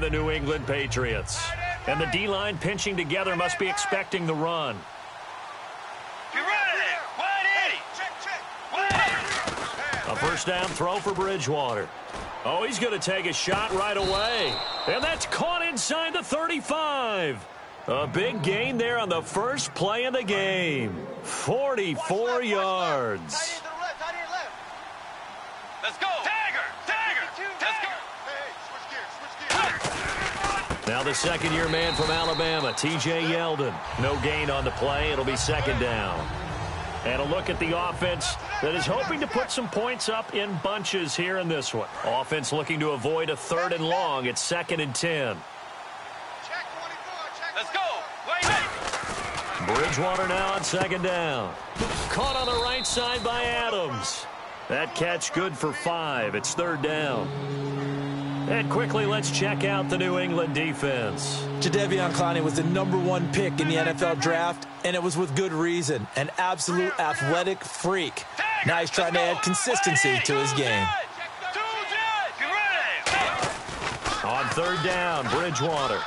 the New England Patriots. And the D-line pinching together must be expecting the run. A first down throw for Bridgewater. Oh, he's going to take a shot right away. And that's caught inside the 35. A big gain there on the first play of the game. 44 yards. Let's go. Tagger. Let's go. Now the second-year man from Alabama, T.J. Yeldon. No gain on the play. It'll be second down. And a look at the offense that is hoping to put some points up in bunches here in this one. Offense looking to avoid a 3rd and long. It's 2nd and 10. Let's go. Bridgewater now on second down. Caught on the right side by Adams. That catch good for 5. It's 3rd down. And quickly, let's check out the New England defense. Jadeveon Clowney was the #1 pick in the NFL draft, and it was with good reason. An absolute athletic freak. Now he's trying to add consistency to his game. On 3rd down, Bridgewater.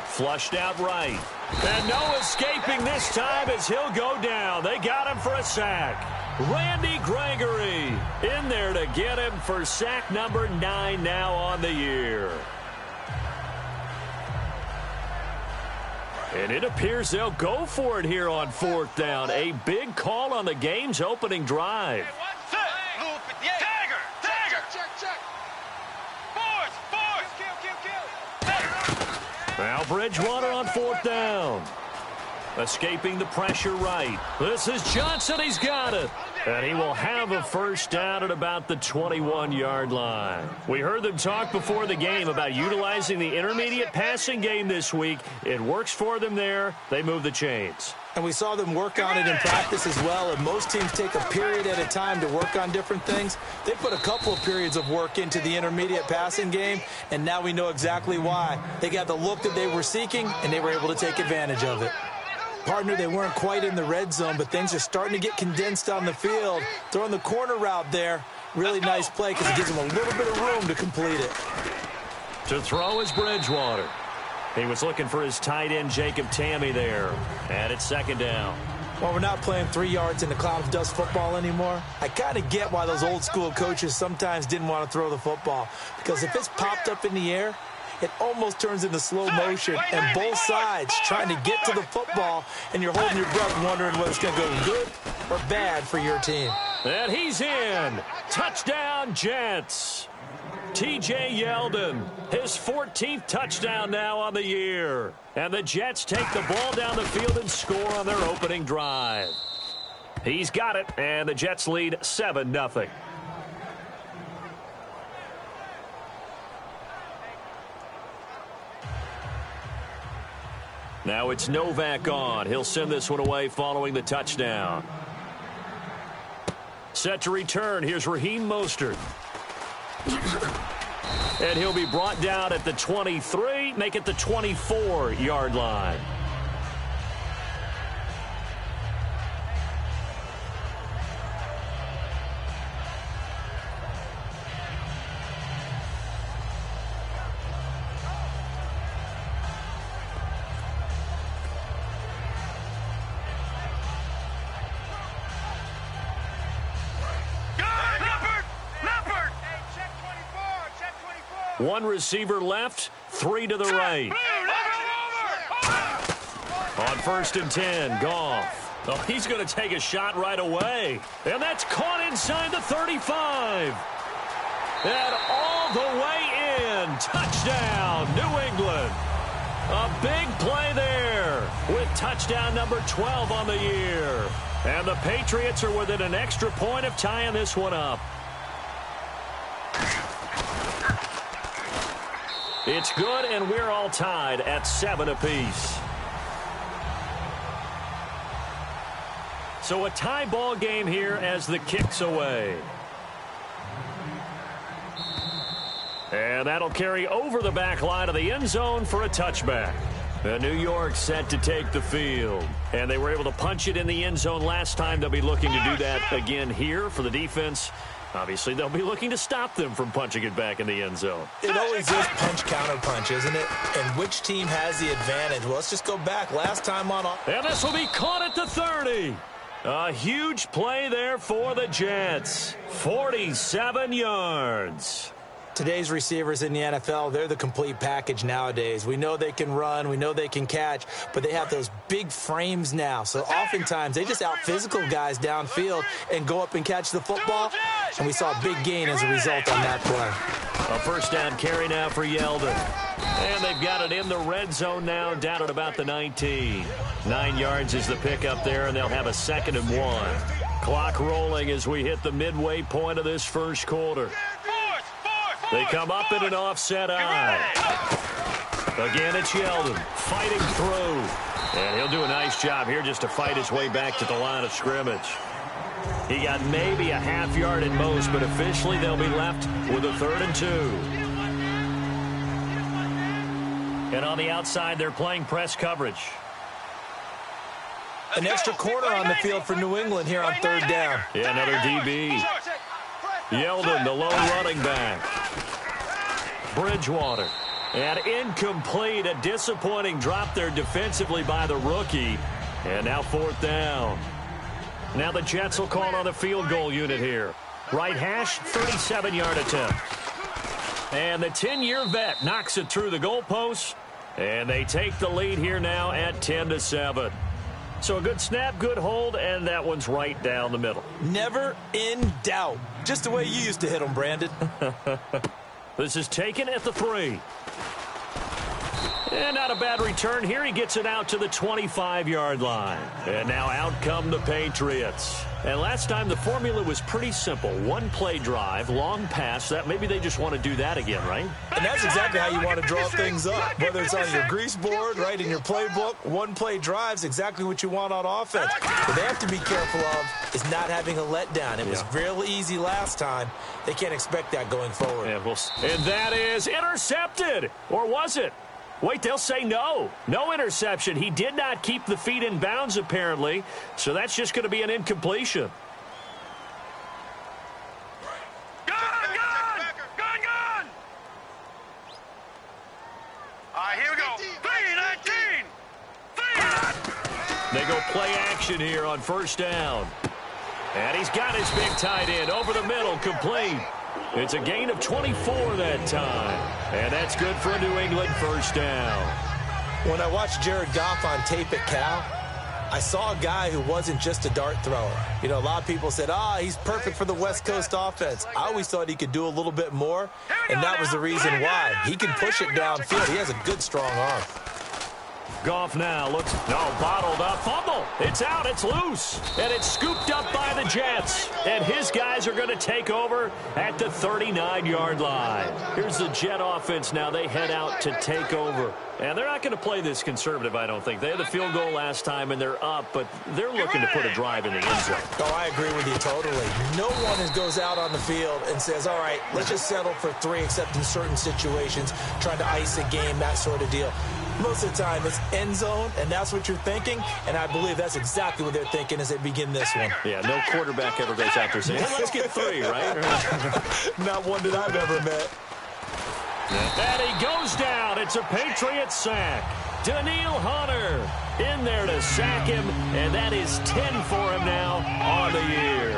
Flushed out right. And no escaping this time as he'll go down. They got him for a sack. Randy Gregory in there to get him for sack number 9 now on the year. And it appears they'll go for it here on 4th down. A big call on the game's opening drive. Now Bridgewater on 4th down. Escaping the pressure right. This is Johnson. He's got it. And he will have a first down at about the 21-yard line. We heard them talk before the game about utilizing the intermediate passing game this week. It works for them there. They move the chains. And we saw them work on it in practice as well. And most teams take a period at a time to work on different things. They put a couple of periods of work into the intermediate passing game, and now we know exactly why. They got the look that they were seeking, and they were able to take advantage of it. Partner, they weren't quite in the red zone, but things are starting to get condensed on the field. Throwing the corner route there, really nice play because it gives them a little bit of room to complete it. To throw is Bridgewater. He was looking for his tight end, Jacob Tamme, there. And it's 2nd down. Well, we're not playing 3 yards in the cloud of dust football anymore. I kind of get why those old school coaches sometimes didn't want to throw the football. Because if it's popped up in the air, it almost turns into slow motion, and both sides trying to get to the football, and you're holding your breath wondering whether it's going to go good or bad for your team. And he's in. Touchdown, Jets. T.J. Yeldon, his 14th touchdown now on the year. And the Jets take the ball down the field and score on their opening drive. He's got it, and the Jets lead 7-0. Now it's Novak on. He'll send this one away following the touchdown. Set to return. Here's Raheem Mostert. And he'll be brought down at the 23, make it the 24-yard line. One receiver left, 3 to the right. On 1st and 10, Goff. Oh, he's going to take a shot right away. And that's caught inside the 35. And all the way in. Touchdown, New England. A big play there with touchdown number 12 on the year. And the Patriots are within an extra point of tying this one up. It's good, and we're all tied at 7 apiece. So a tie ball game here as the kick's away. And that'll carry over the back line of the end zone for a touchback. New York set to take the field. And they were able to punch it in the end zone last time. They'll be looking to do that again here for the defense. Obviously, they'll be looking to stop them from punching it back in the end zone. It always is punch-counter-punch, isn't it? And which team has the advantage? Well, let's just go back. Last time on... And this will be caught at the 30. A huge play there for the Jets. 47 yards. Today's receivers in the NFL, they're the complete package nowadays. We know they can run, we know they can catch, but they have those big frames now. So oftentimes they just out-physical guys downfield and go up and catch the football. And we saw a big gain as a result on that play. A first down carry now for Yeldon. And they've got it in the red zone now, down at about the 19. 9 yards is the pickup there, and they'll have a 2nd and 1. Clock rolling as we hit the midway point of this first quarter. They come up in an offset eye. Again, it's Yeldon fighting through. And he'll do a nice job here just to fight his way back to the line of scrimmage. He got maybe a half yard at most, but officially they'll be left with a 3rd and 2. And on the outside, they're playing press coverage. An extra corner on the field for New England here on 3rd down. Yeah, another DB. Yeldon, the lone running back. Bridgewater. And incomplete. A disappointing drop there defensively by the rookie. And now 4th down. Now the Jets will call on the field goal unit here. Right hash, 37-yard attempt. And the 10-year vet knocks it through the goalpost. And they take the lead here now at 10-7. So a good snap, good hold, and that one's right down the middle. Never in doubt. Just the way you used to hit them, Brandon. This is taken at the 3. And not a bad return here. He gets it out to the 25-yard line. And now out come the Patriots. And last time the formula was pretty simple. One play drive, long pass. That maybe they just want to do that again, right? And that's exactly how you want to draw things up. Whether it's on your grease board, right, in your playbook, one play drive's exactly what you want on offense. What they have to be careful of is not having a letdown. It was real easy last time. They can't expect that going forward. Yeah, and that is intercepted. Or was it? Wait, they'll say no. No interception. He did not keep the feet in bounds, apparently. So that's just going to be an incompletion. Gun! All right, here we go. 3-19. They go play action here on 1st down. And he's got his big tight end over the middle, complete. It's a gain of 24 that time. And that's good for a New England 1st down. When I watched Jared Goff on tape at Cal, I saw a guy who wasn't just a dart thrower. You know, a lot of people said, he's perfect for the West Coast offense. I always thought he could do a little bit more, and that was the reason why. He can push it downfield. He has a good, strong arm. Goff now looks, bottled up, fumble. It's out, it's loose. And it's scooped up by the Jets. And his guys are going to take over at the 39-yard line. Here's the Jet offense now. They head out to take over. And they're not going to play this conservative, I don't think. They had the field goal last time, and they're up, but they're looking to put a drive in the end zone. I agree with you totally. No one goes out on the field and says, all right, let's just settle for 3, except in certain situations, trying to ice a game, that sort of deal. Most of the time, it's end zone, and that's what you're thinking, and I believe that's exactly what they're thinking as they begin this one. Yeah, no quarterback ever goes out there saying, hey, let's get 3, right? Not one that I've ever met. And he goes down. It's a Patriot sack. Danielle Hunter in there to sack him, and that is 10 for him now on the year.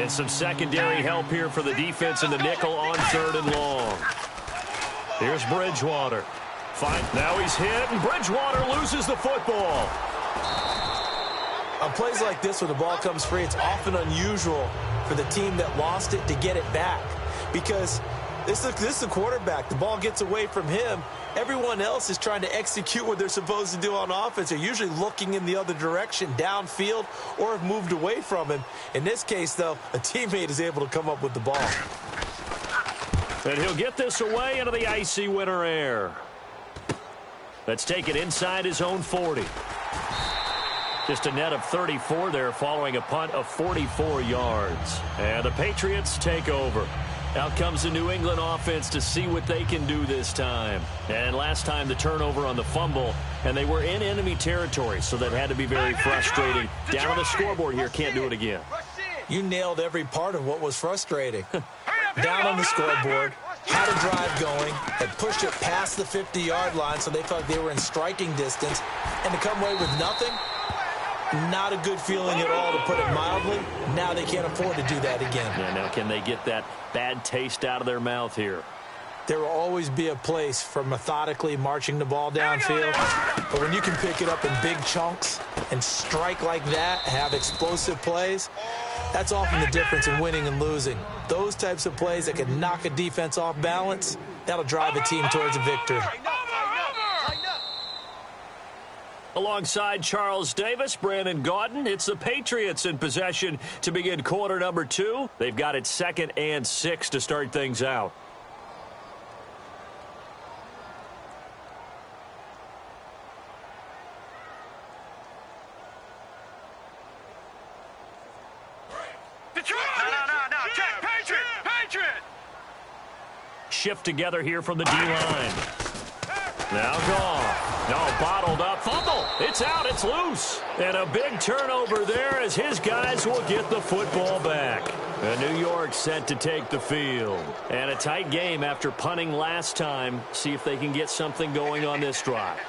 And some secondary help here for the defense in the nickel on 3rd and long. Here's Bridgewater. Fine. Now he's hit, and Bridgewater loses the football. On plays like this, when the ball comes free, it's often unusual for the team that lost it to get it back. Because this is the quarterback. The ball gets away from him. Everyone else is trying to execute what they're supposed to do on offense. They're usually looking in the other direction, downfield, or have moved away from him. In this case, though, a teammate is able to come up with the ball. And he'll get this away into the icy winter air. Let's take it inside his own 40. Just a net of 34 there following a punt of 44 yards. And the Patriots take over. Out comes the New England offense to see what they can do this time. And last time the turnover on the fumble, and they were in enemy territory, so that had to be very frustrating. Down on the scoreboard here, can't do it again. You nailed every part of what was frustrating. Down on the scoreboard, had a drive going, had pushed it past the 50-yard line so they felt like they were in striking distance, and to come away with nothing, not a good feeling at all, to put it mildly. Now they can't afford to do that again. Yeah, now can they get that bad taste out of their mouth here? There will always be a place for methodically marching the ball downfield, but when you can pick it up in big chunks and strike like that, have explosive plays, that's often the difference in winning and losing. Those types of plays that can knock a defense off balance, that'll drive a team towards a victory. Alongside Charles Davis, Brandon Gaudin, it's the Patriots in possession to begin quarter number 2. They've got it 2nd and 6 to start things out. Shift together here from the D-line. Now Goff. No, bottled up. Fumble. It's out. It's loose. And a big turnover there as his guys will get the football back. And New York set to take the field. And a tight game after punting last time. See if they can get something going on this drive.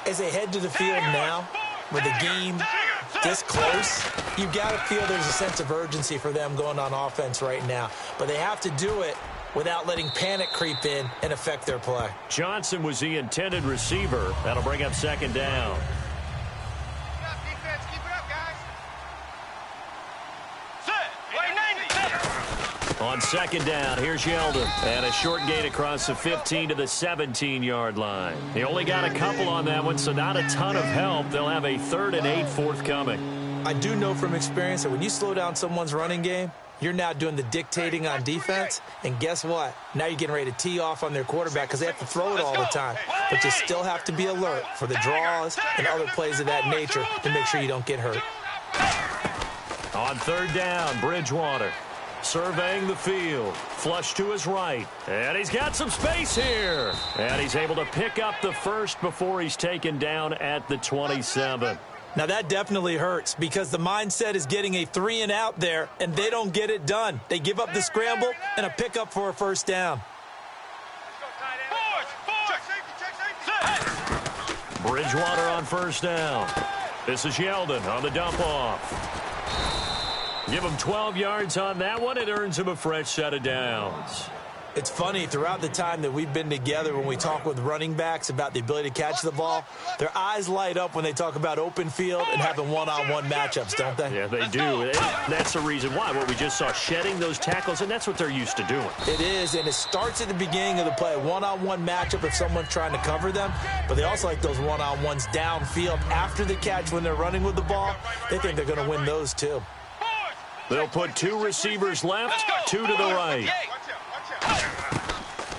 As they head to the field now, with the game this close, you've got to feel there's a sense of urgency for them going on offense right now. But they have to do it without letting panic creep in and affect their play. Johnson was the intended receiver. That'll bring up 2nd down. On 2nd down, here's Yeldon. And a short gain across the 15 to the 17-yard line. They only got a couple on that one, so not a ton of help. They'll have a 3rd and 8 forthcoming. I do know from experience that when you slow down someone's running game, you're now doing the dictating on defense, and guess what? Now you're getting ready to tee off on their quarterback because they have to throw it all the time. But you still have to be alert for the draws and other plays of that nature to make sure you don't get hurt. On 3rd down, Bridgewater surveying the field. Flush to his right. And he's got some space here. And he's able to pick up the first before he's taken down at the 27. Now that definitely hurts because the mindset is getting a 3-and-out there, and they don't get it done. They give up the scramble and a pickup for a 1st down. Bridgewater on 1st down. This is Yeldon on the dump off. Give him 12 yards on that one. It earns him a fresh set of downs. It's funny, throughout the time that we've been together, when we talk with running backs about the ability to catch the ball, their eyes light up when they talk about open field and having one-on-one matchups, don't they? Yeah, they do. That's the reason why. What we just saw, shedding those tackles, and that's what they're used to doing. It is, and it starts at the beginning of the play, a one-on-one matchup if someone's trying to cover them, but they also like those one-on-ones downfield after the catch when they're running with the ball. They think they're going to win those, too. They'll put 2 receivers left, 2 to the right.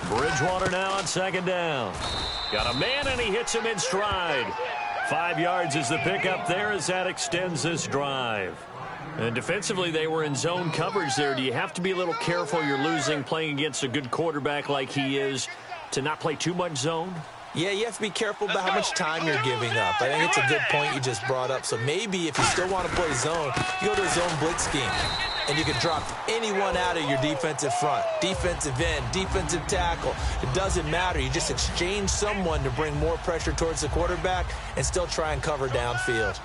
Bridgewater now on 2nd down. Got a man, and he hits him in stride. 5 yards is the pickup there as that extends this drive. And defensively, they were in zone coverage there. Do you have to be a little careful? You're losing, playing against a good quarterback like he is, to not play too much zone? Yeah, you have to be careful about how much time you're giving up. I think it's a good point you just brought up. So maybe if you still want to play zone, you go to a zone blitz scheme. And you can drop anyone out of your defensive front. Defensive end, defensive tackle. It doesn't matter. You just exchange someone to bring more pressure towards the quarterback and still try and cover downfield.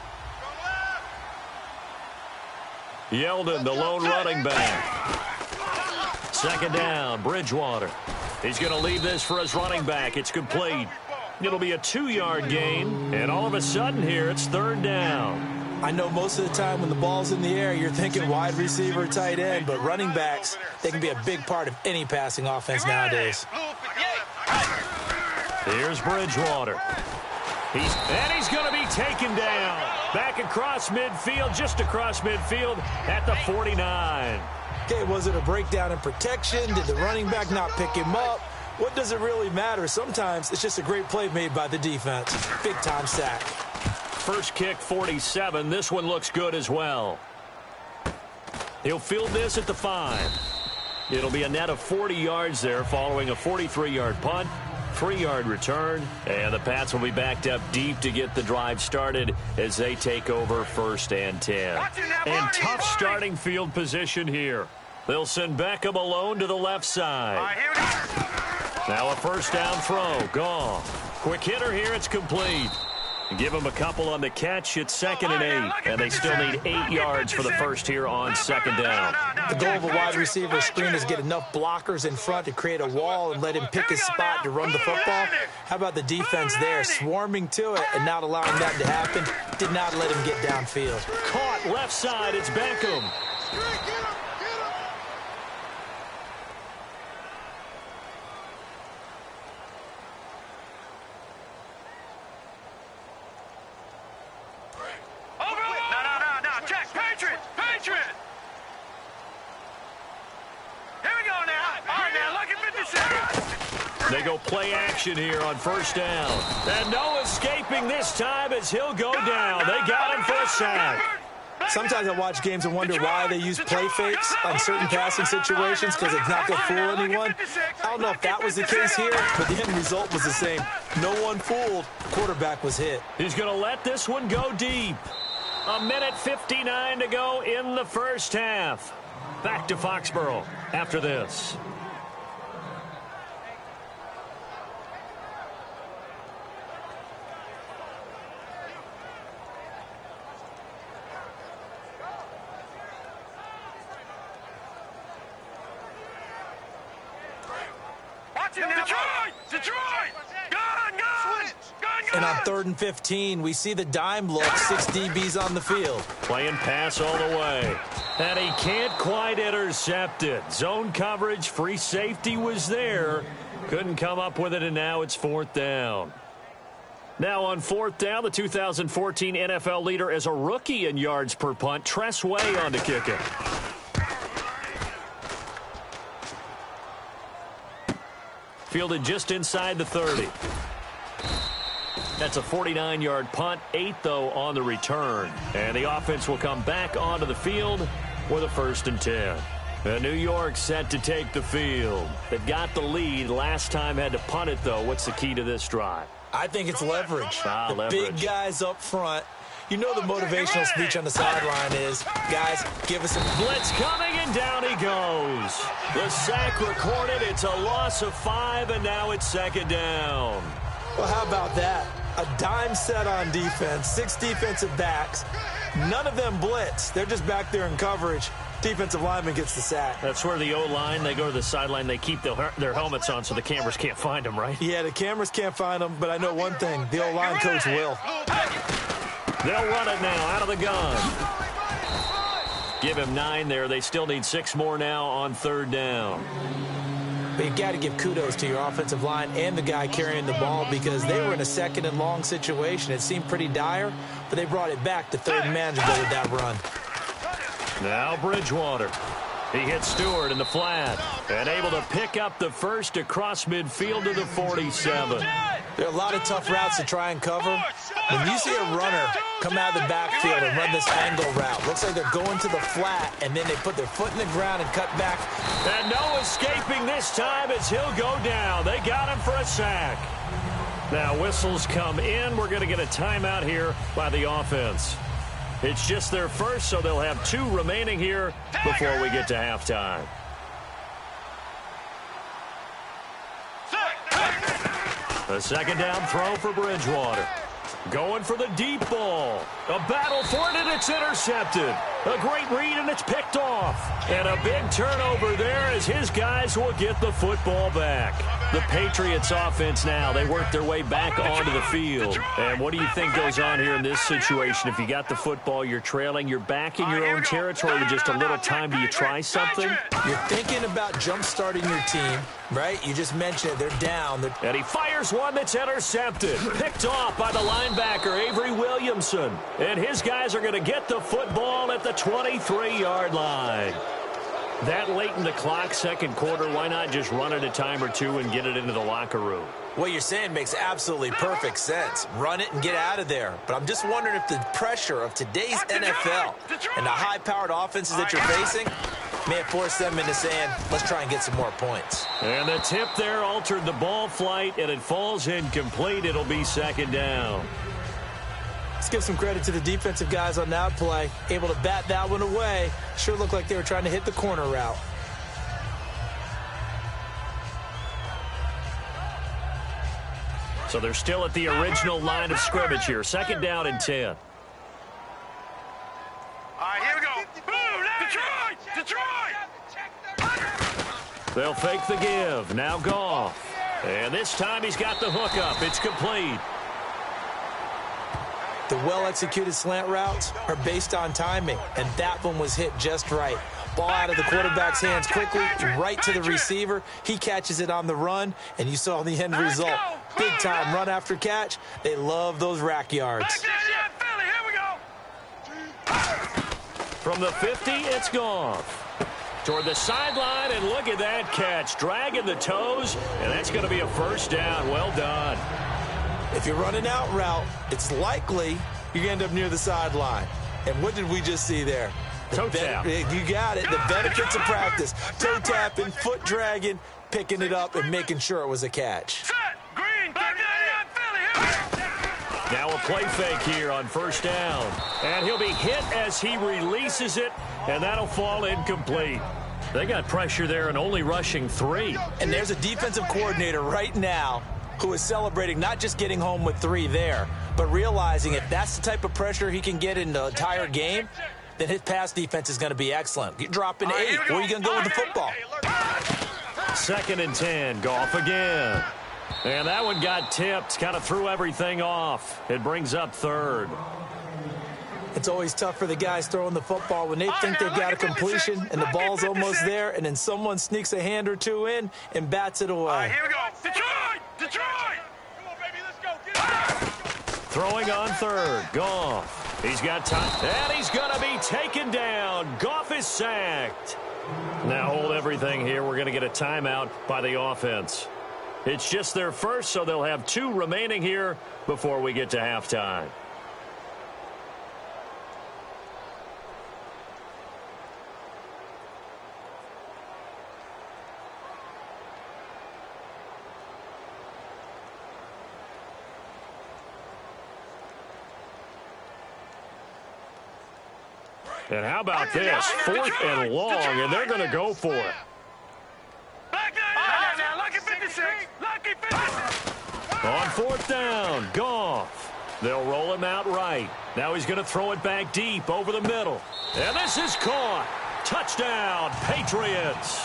Yeldon, the lone running back. 2nd down, Bridgewater. He's going to leave this for his running back. It's complete. It'll be a 2-yard gain. And all of a sudden here, it's 3rd down. I know most of the time when the ball's in the air, you're thinking wide receiver, tight end, but running backs, they can be a big part of any passing offense nowadays. Here's Bridgewater. He's going to be taken down. Back across midfield, just across midfield at the 49. Okay, was it a breakdown in protection? Did the running back not pick him up? What does it really matter? Sometimes it's just a great play made by the defense. Big-time sack. First kick, 47. This one looks good as well. He'll field this at the 5. It'll be a net of 40 yards there following a 43-yard punt. 3-yard return, and the Pats will be backed up deep to get the drive started as they take over 1st and 10. And tough starting field position here. They'll send Beckham alone to the left side. Now a 1st down throw. Goff. Quick hitter here. It's complete. Give them a couple on the catch. It's 2nd and 8. And they still need 8 yards for the first here on 2nd down. The goal of a wide receiver screen is get enough blockers in front to create a wall and let him pick his spot to run the football. How about the defense there, swarming to it and not allowing that to happen? Did not let him get downfield. Caught left side. It's Beckham. They go play action here on 1st down. And no escaping this time as he'll go down. They got him for a sack. Sometimes I watch games and wonder why they use play fakes on certain passing situations because it's not going to fool anyone. I don't know if that was the case here, but the end result was the same. No one fooled. Quarterback was hit. He's going to let this one go deep. 1:59 to go in the first half. Back to Foxborough after this. And on 3rd and 15, we see the dime look, 6 DBs on the field. Playing pass all the way. And he can't quite intercept it. Zone coverage, free safety was there. Couldn't come up with it, and now it's 4th down. Now on 4th down, the 2014 NFL leader as a rookie in yards per punt, Tress Way on to kick it. Fielded just inside the 30. That's a 49-yard punt, 8 though on the return. And the offense will come back onto the field with a 1st and 10. And New York set to take the field. They've got the lead. Last time had to punt it though. What's the key to this drive? I think it's leverage. The leverage. Big guys up front. You know the motivational speech on the sideline is, guys, give us a blitz coming, and down he goes. The sack recorded. It's a loss of 5, and now it's 2nd down. Well, how about that? A dime set on defense, 6 defensive backs. None of them blitz. They're just back there in coverage. Defensive lineman gets the sack. That's where the O-line, they go to the sideline, they keep their helmets on so the cameras can't find them, right? Yeah, the cameras can't find them, but I know one thing. The O-line coach will. They'll run it now out of the gun. Give him 9 there. They still need 6 more now on 3rd down. But you've got to give kudos to your offensive line and the guy carrying the ball because they were in a 2nd and long situation. It seemed pretty dire, but they brought it back to 3rd and manageable with that run. Now Bridgewater. He hits Stewart in the flat and able to pick up the 1st across midfield to the 47. There are a lot of tough routes to try and cover. When you see a runner come out of the backfield and run this angle route, looks like they're going to the flat, and then they put their foot in the ground and cut back. And no escaping this time as he'll go down. They got him for a sack. Now whistles come in. We're going to get a timeout here by the offense. It's just their first, so they'll have 2 remaining here before we get to halftime. A 2nd down throw for Bridgewater. Going for the deep ball. A battle for it, and it's intercepted. A great read, and it's picked off. And a big turnover there as his guys will get the football back. The Patriots offense now, they work their way back onto the field. And what do you think goes on here in this situation? If you got the football, you're trailing, you're back in your own territory with just a little time. Do you try something? You're thinking about jump-starting your team, right? You just mentioned it. They're down. And he fires one that's intercepted. Picked off by the linebacker, Avery Williamson. And his guys are going to get the football at the 23-yard line. That late in the clock, 2nd quarter, why not just run it a time or 2 and get it into the locker room? What you're saying makes absolutely perfect sense. Run it and get out of there. But I'm just wondering if the pressure of today's NFL and the high-powered offenses that you're facing May have forced them into saying, let's try and get some more points. And the tip there altered the ball flight, and it falls incomplete. It'll be second down. Let's give some credit to the defensive guys on that play. Able to bat that one away. Sure looked like they were trying to hit the corner route. So they're still at the original line of scrimmage here. Second down and 10. All right, here we go. Boom, Detroit! They'll fake the give. Now Goff. And this time he's got the hook up. It's complete. The well-executed slant routes are based on timing, and that one was hit just right. Ball out of the quarterback's hands quickly, right to the receiver. He catches it on the run, and you saw the end result. Big-time run after catch. They love those rack yards. From the 50, it's Goff. Toward the sideline, and look at that catch. Dragging the toes, and that's going to be a first down. Well done. If you're running out route, it's likely you're going to end up near the sideline. And what did we just see there? Toe tap. You got it. The benefits of practice. Toe tapping, foot dragging, picking it up, and making sure it was a catch. Now a play fake here on first down. And he'll be hit as he releases it, and that'll fall incomplete. They got pressure there and only rushing 3. And there's a defensive coordinator right now who is celebrating not just getting home with 3 there, but realizing if that's the type of pressure he can get in the entire game, then his pass defense is going to be excellent. You're dropping 8. Where are you going to go with the football? Second and 10. Goff again. And that one got tipped. Kind of threw everything off. It brings up third. It's always tough for the guys throwing the football when they think they've got a completion and the ball's almost there, and then someone sneaks a hand or two in and bats it away. Here we go. Detroit! Come on, baby, let's go. Get it. Throwing on third. Goff. He's got time. And he's going to be taken down. Goff is sacked. Now hold everything here. We're going to get a timeout by the offense. It's just their first, so they'll have 2 remaining here before we get to halftime. And how about this? 4th and long, and they're going to go for it. On 4th down, Goff. They'll roll him out right. Now he's going to throw it back deep over the middle. And this is caught. Touchdown, Patriots.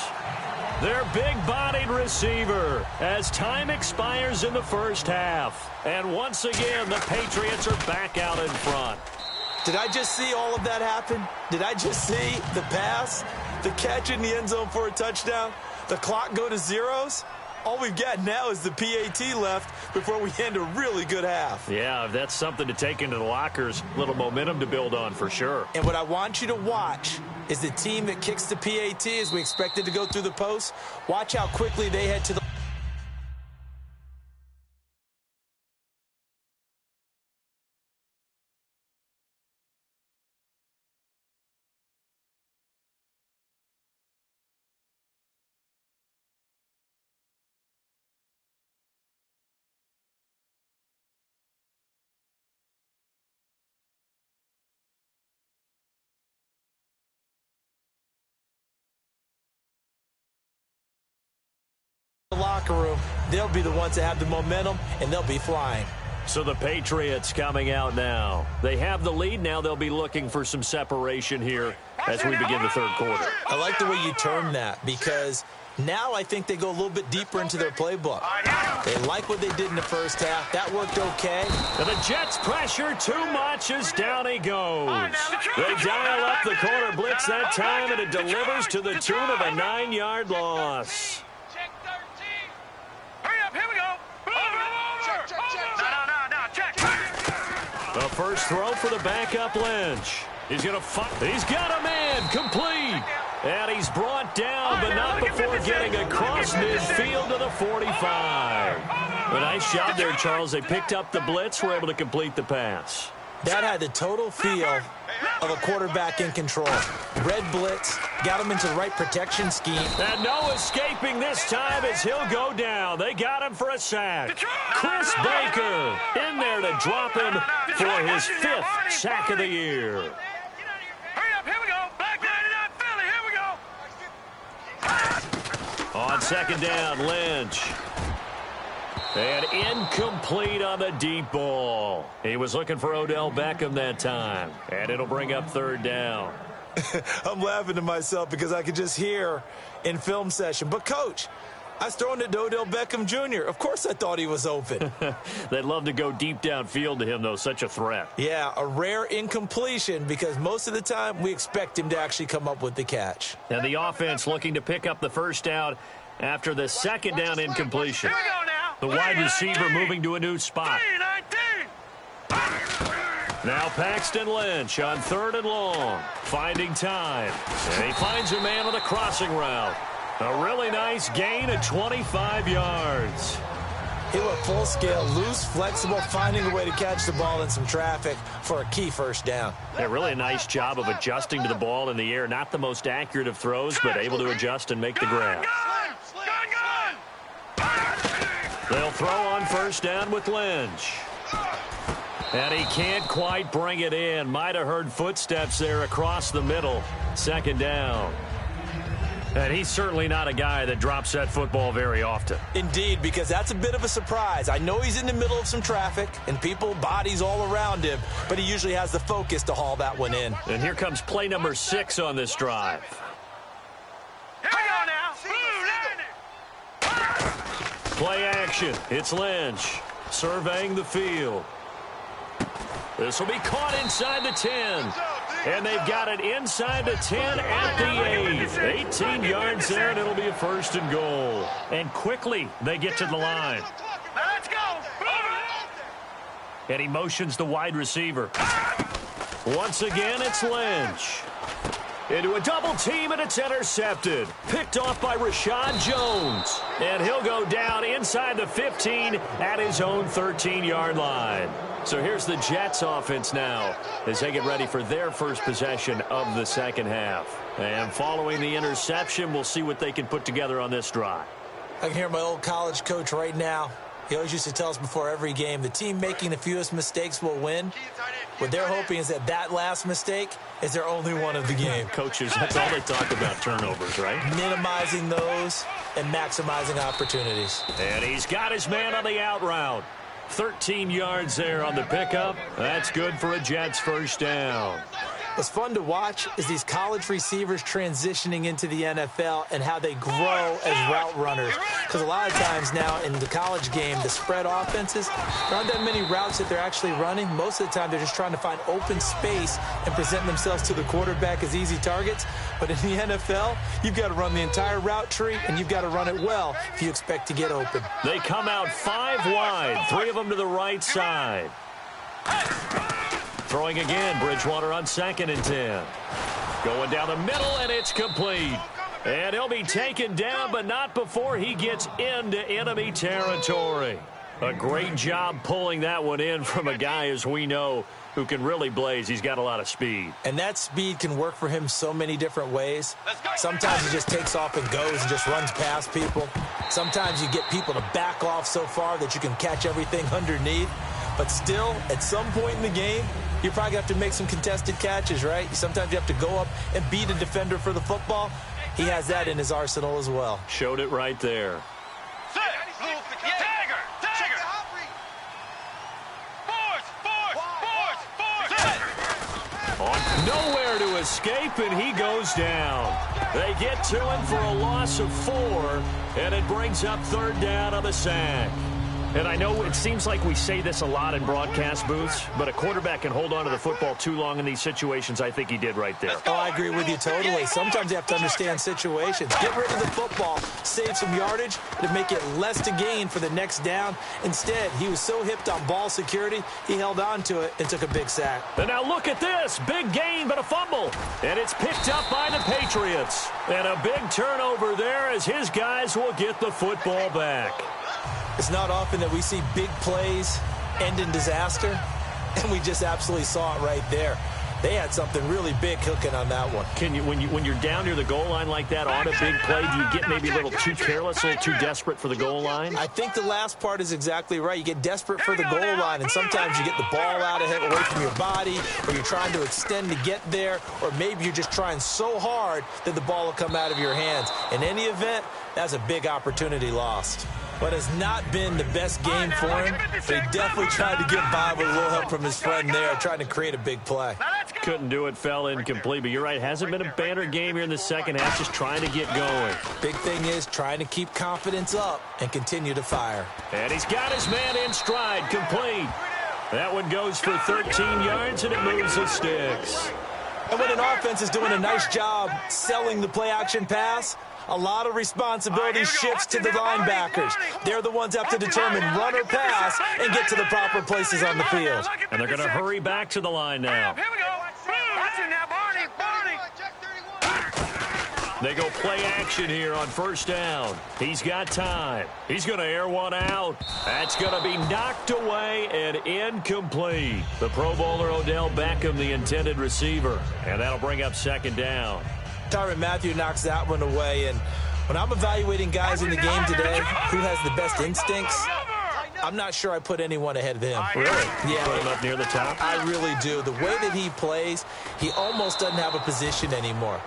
Their big-bodied receiver as time expires in the first half. And once again, the Patriots are back out in front. Did I just see all of that happen? Did I just see the pass, the catch in the end zone for a touchdown, the clock go to zeros? All we've got now is the PAT left before we end a really good half. Yeah, that's something to take into the lockers. Little momentum to build on for sure. And what I want you to watch is the team that kicks the PAT as we expect it to go through the post. Watch how quickly they head to the locker room. They'll be the ones that have the momentum, and they'll be flying. So the Patriots coming out now. They have the lead. Now they'll be looking for some separation here as we begin the third quarter. I like the way you term that because now I think they go a little bit deeper into their playbook. They like what they did in the first half. That worked okay. And the Jets pressure too much as down he goes. They dial up the corner blitz that time, and it delivers to the tune of a 9-yard loss. The first throw for the backup Lynch. He's going to fight. He's got a man complete. And he's brought down, but not before getting across midfield to the 45. A nice job there, Charles. They picked up the blitz, were able to complete the pass. That had the total feel of a quarterback in control. Red blitz, got him into the right protection scheme. And no escaping this time as he'll go down. They got him for a sack. Chris Baker in there to drop him for his 5th sack of the year. Hurry up, here we go. Black 99 Philly, here we go. On second down, Lynch. And incomplete on the deep ball. He was looking for Odell Beckham that time. And it'll bring up third down. I'm laughing to myself because I could just hear in film session. But, Coach, I was throwing it to Odell Beckham Jr. Of course I thought he was open. They'd love to go deep downfield to him, though. Such a threat. Yeah, a rare incompletion because most of the time we expect him to actually come up with the catch. And the offense looking to pick up the first down after the second down incompletion. Here we go now. The wide receiver moving to a new spot. 3-19. Now Paxton Lynch on third and long. Finding time. And he finds a man on a crossing route. A really nice gain of 25 yards. He went full scale, loose, flexible, finding a way to catch the ball in some traffic for a key first down. Yeah, really a nice job of adjusting to the ball in the air. Not the most accurate of throws, but able to adjust and make the grab. They'll throw on first down with Lynch. And he can't quite bring it in. Might have heard footsteps there across the middle. Second down. And he's certainly not a guy that drops that football very often. Indeed, because that's a bit of a surprise. I know he's in the middle of some traffic and people, bodies all around him, but he usually has the focus to haul that one in. And here comes play number 6 on this drive. Here we go now. Play action. It's Lynch surveying the field. This will be caught inside the 10. And they've got it inside the 10 at the 8. 18 yards there, and it'll be a first and goal. And quickly, they get to the line. Now let's go. And he motions the wide receiver. Once again, it's Lynch. Into a double team, and it's intercepted. Picked off by Rashad Jones. And he'll go down inside the 15 at his own 13-yard line. So here's the Jets offense now as they get ready for their first possession of the second half. And following the interception, we'll see what they can put together on this drive. I can hear my old college coach right now. He always used to tell us before every game, the team making the fewest mistakes will win. What they're hoping is that last mistake is their only one of the game. Coaches, that's all they talk about, turnovers, right? Minimizing those and maximizing opportunities. And he's got his man on the out route. 13 yards there on the pickup. That's good for a Jets first down. What's fun to watch is these college receivers transitioning into the NFL and how they grow as route runners. Because a lot of times now in the college game, the spread offenses, there aren't that many routes that they're actually running. Most of the time, they're just trying to find open space and present themselves to the quarterback as easy targets. But in the NFL, you've got to run the entire route tree, and you've got to run it well if you expect to get open. They come out 5 wide, 3 of them to the right side. Throwing again, Bridgewater on 2nd and 10. Going down the middle, and it's complete. And he'll be taken down, but not before he gets into enemy territory. A great job pulling that one in from a guy, as we know, who can really blaze. He's got a lot of speed. And that speed can work for him so many different ways. Sometimes he just takes off and goes and just runs past people. Sometimes you get people to back off so far that you can catch everything underneath. But still, at some point in the game, you probably have to make some contested catches, right? Sometimes you have to go up and beat a defender for the football. He has that in his arsenal as well. Showed it right there. Tiger! On nowhere to escape, and he goes down. They get to him for a loss of 4, and it brings up third down on the sack. And I know it seems like we say this a lot in broadcast booths, but a quarterback can hold on to the football too long in these situations. I think he did right there. Oh, I agree with you totally. Sometimes you have to understand situations. Get rid of the football, save some yardage to make it less to gain for the next down. Instead, he was so hipped on ball security, he held on to it and took a big sack. And now look at this. Big gain, but a fumble. And it's picked up by the Patriots. And a big turnover there as his guys will get the football back. It's not often that we see big plays end in disaster, and we just absolutely saw it right there. They had something really big cooking on that one. Can you, when you're down near the goal line like that on a big play, do you get maybe a little too careless, a little too desperate for the goal line? I think the last part is exactly right. You get desperate for the goal line, and sometimes you get the ball out of it away from your body, or you're trying to extend to get there, or maybe you're just trying so hard that the ball will come out of your hands. In any event, that's a big opportunity lost. But it's not been the best game for him. But he definitely tried to get by with a little help from his friend there, trying to create a big play. Couldn't do it, fell incomplete. But you're right, hasn't been a banner game here in the second half, just trying to get going. Big thing is trying to keep confidence up and continue to fire. And he's got his man in stride, complete. That one goes for 13 yards, and it moves the sticks. And when an offense is doing a nice job selling the play-action pass, a lot of responsibility shifts to the linebackers. They're the ones that have to determine run or pass and get to the proper places on the field. And they're going to hurry back to the line now. Here we go. Watch it now, Barney. They go play action here on first down. He's got time. He's going to air one out. That's going to be knocked away and incomplete. The Pro Bowler Odell Beckham, the intended receiver. And that'll bring up second down. Tyrann Mathieu knocks that one away, and when I'm evaluating guys in the game today who has the best instincts, I'm not sure I put anyone ahead of him. Really? Yeah. Put him up near the top? I really do. The way that he plays, he almost doesn't have a position anymore.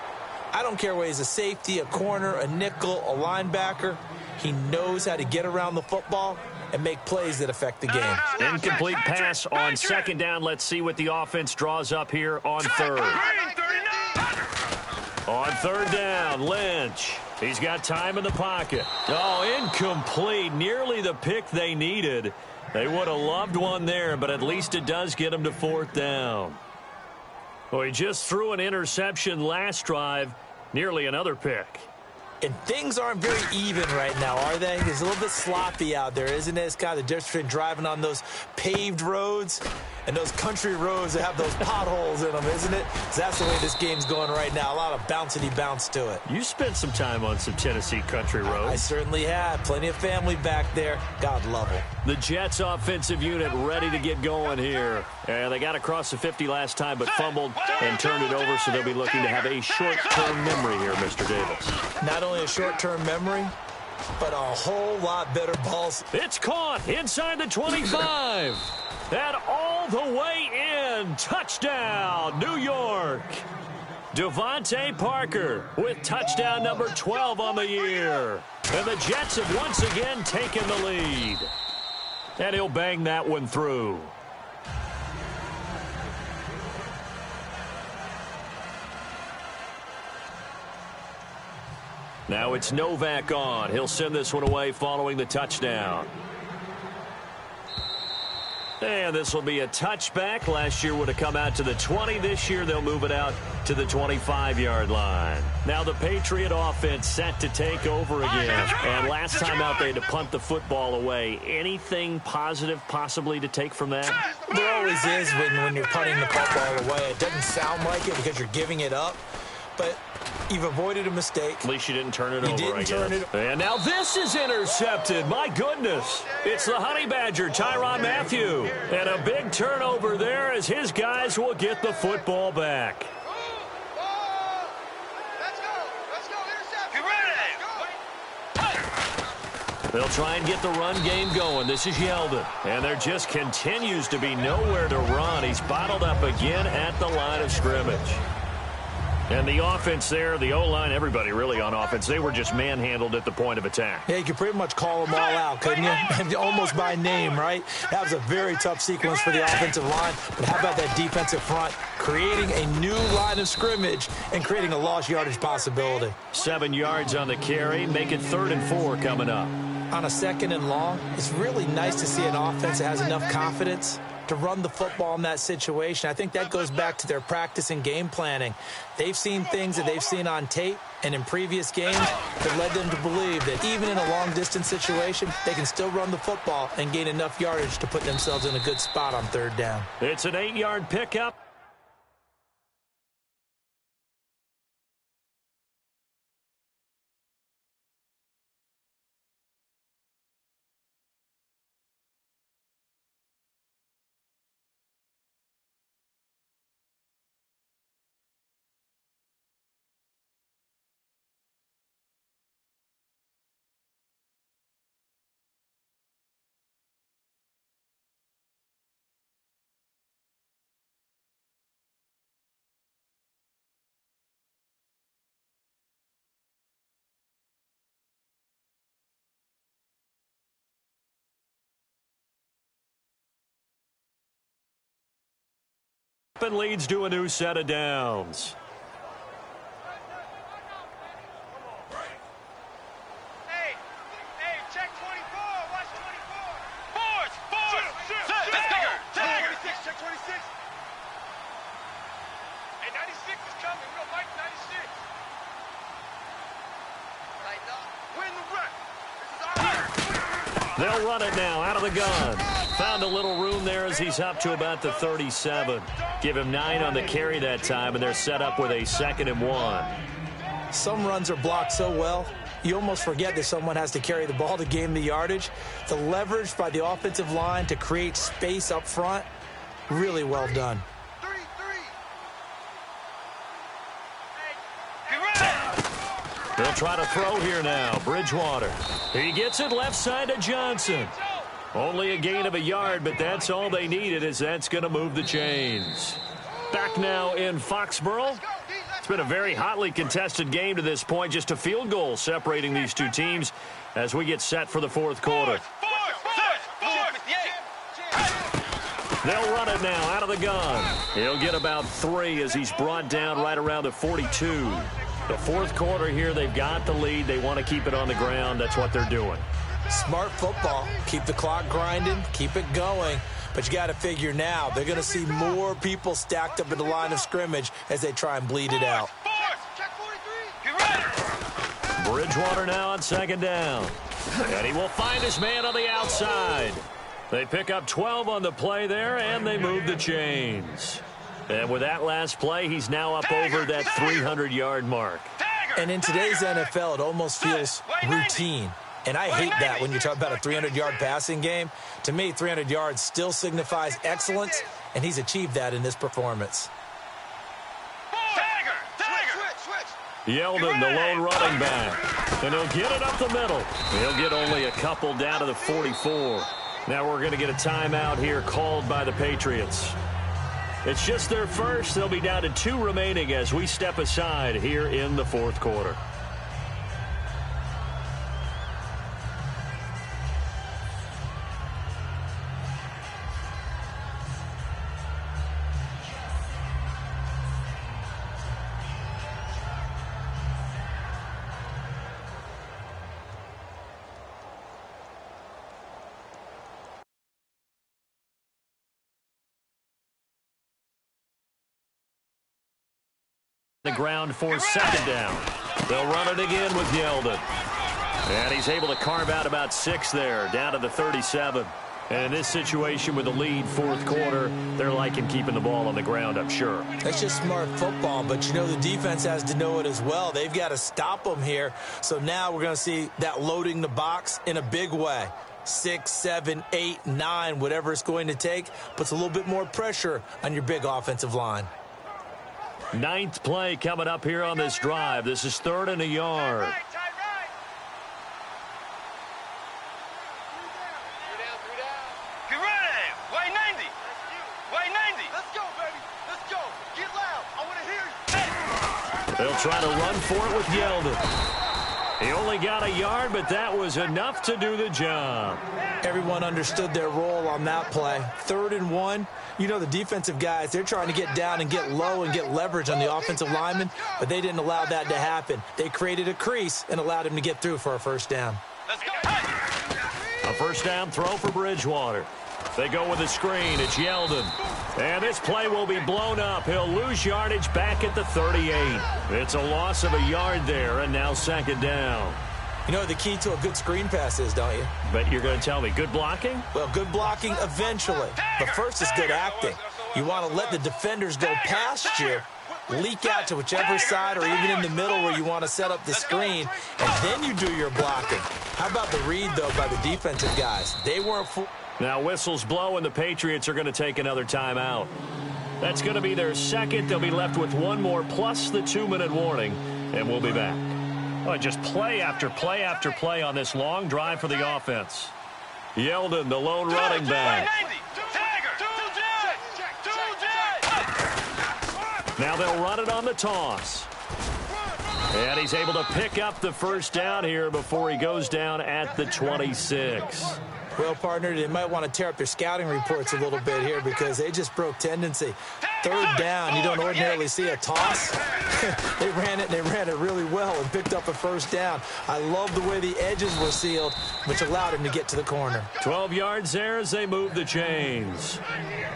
I don't care whether he's a safety, a corner, a nickel, a linebacker. He knows how to get around the football and make plays that affect the game. Incomplete pass on second down. Let's see what the offense draws up here on third. On third down, Lynch. He's got time in the pocket. Oh, incomplete. Nearly the pick they needed. They would have loved one there, but at least it does get them to fourth down. Well, he just threw an interception last drive. Nearly another pick. And things aren't very even right now, are they? It's a little bit sloppy out there, isn't it? It's kind of the difference between driving on those paved roads and those country roads that have those potholes in them, isn't it? So that's the way this game's going right now. A lot of bouncy bounce to it. You spent some time on some Tennessee country roads. I certainly have. Plenty of family back there. God love them. The Jets offensive unit ready to get going here. And they got across the 50 last time, but fumbled and turned it over, so they'll be looking to have a short-term memory here, Mr. Davis. Not only a short-term memory, but a whole lot better balls. It's caught inside the 25. And all the way in. Touchdown, New York. Devontae Parker with touchdown number 12 on the year. And the Jets have once again taken the lead. And he'll bang that one through. Now it's Novak on. He'll send this one away following the touchdown. And this will be a touchback. Last year would have come out to the 20. This year they'll move it out to the 25-yard line. Now the Patriot offense set to take over again. And last time out they had to punt the football away. Anything positive possibly to take from that? There always is when you're punting the football away. It doesn't sound like it because you're giving it up. But you've avoided a mistake. At least you didn't turn it over, I guess. And now this is intercepted. My goodness. It's the Honey Badger, Tyrann Mathieu. And a big turnover there as his guys will get the football back. They'll try and get the run game going. This is Yeldon. And there just continues to be nowhere to run. He's bottled up again at the line of scrimmage. And the offense there, the O-line, everybody really on offense, they were just manhandled at the point of attack. Yeah, you could pretty much call them all out, couldn't you? Almost by name, right? That was a very tough sequence for the offensive line. But how about that defensive front creating a new line of scrimmage and creating a lost yardage possibility? 7 yards on the carry. Make it 3rd and 4 coming up. On a 2nd and long, it's really nice to see an offense that has enough confidence to run the football in that situation. I think that goes back to their practice and game planning. They've seen things that they've seen on tape and in previous games that led them to believe that even in a long-distance situation, they can still run the football and gain enough yardage to put themselves in a good spot on 3rd down. It's an 8-yard pickup. And leads to a new set of downs. Hey, check 24. Watch 24. Force. Let's go. Tagger. 26, check 26. Hey, 96 is coming. We're going to fight 96. Tighten up. Win the run. They'll run it now out of the gun. Found a little room there as he's up to about the 37. Give him 9 on the carry that time, and they're set up with a 2nd and 1. Some runs are blocked so well, you almost forget that someone has to carry the ball to gain the yardage. The leverage by the offensive line to create space up front, really well done. 3. Get ready. They'll try to throw here now. Bridgewater. He gets it left side to Johnson. Only a gain of a yard, but that's all they needed, as that's going to move the chains. Back now in Foxborough. It's been a very hotly contested game to this point. Just a field goal separating these two teams as we get set for the fourth quarter. They'll run it now out of the gun. He'll get about 3 as he's brought down right around the 42. The fourth quarter here, they've got the lead. They want to keep it on the ground. That's what they're doing. Smart football. Keep the clock grinding. Keep it going. But you got to figure now, they're going to see more people stacked up in the line of scrimmage as they try and bleed it out. Bridgewater now on 2nd down. And he will find his man on the outside. They pick up 12 on the play there, and they move the chains. And with that last play, he's now up over that 300-yard mark. And in today's NFL, it almost feels routine. And I hate that when you talk about a 300-yard passing game. To me, 300 yards still signifies excellence, and he's achieved that in this performance. Yeldon, the lone running back. And he'll get it up the middle. He'll get only a couple down to the 44. Now we're going to get a timeout here called by the Patriots. It's just their first. They'll be down to 2 remaining as we step aside here in the fourth quarter. The ground for 2nd down. They'll run it again with Yeldon. And he's able to carve out about 6 there, down to the 37. And in this situation with the lead fourth quarter, they're liking keeping the ball on the ground, I'm sure. That's just smart football, but you know the defense has to know it as well. They've got to stop them here. So now we're going to see that loading the box in a big way. 6, 7, 8, 9, whatever it's going to take, puts a little bit more pressure on your big offensive line. 9th play coming up here on this drive. This is 3rd and a yard. Get ready. Way 90. Way 90. Let's go, baby. Let's go. Get loud. I want to hear you. They'll try to run for it with Yeldon. He only got a yard, but that was enough to do the job. Everyone understood their role on that play. 3rd and 1. You know the defensive guys, they're trying to get down and get low and get leverage on the offensive lineman, but they didn't allow that to happen. They created a crease and allowed him to get through for a first down. Let's go. A first down throw for Bridgewater. They go with a screen. It's Yeldon. And this play will be blown up. He'll lose yardage back at the 38. It's a loss of a yard there, and now 2nd down. You know what the key to a good screen pass is, don't you? But you're going to tell me, good blocking? Well, good blocking eventually. But first is good acting. You want to let the defenders go past you, leak out to whichever side or even in the middle where you want to set up the screen, and then you do your blocking. How about the read, though, by the defensive guys? They weren't Now whistles blow, and the Patriots are going to take another timeout. That's going to be their 2nd. They'll be left with 1 more plus the 2-minute warning, and we'll be back. Oh, just play after play after play on this long drive for the offense. Yeldon, the lone running back. Now they'll run it on the toss. And he's able to pick up the first down here before he goes down at the 26. Well, partner, they might want to tear up their scouting reports a little bit here because they just broke tendency. Third down, you don't ordinarily see a toss. They ran it really well and picked up a first down. I love the way the edges were sealed, which allowed him to get to the corner. 12 yards there as they move the chains.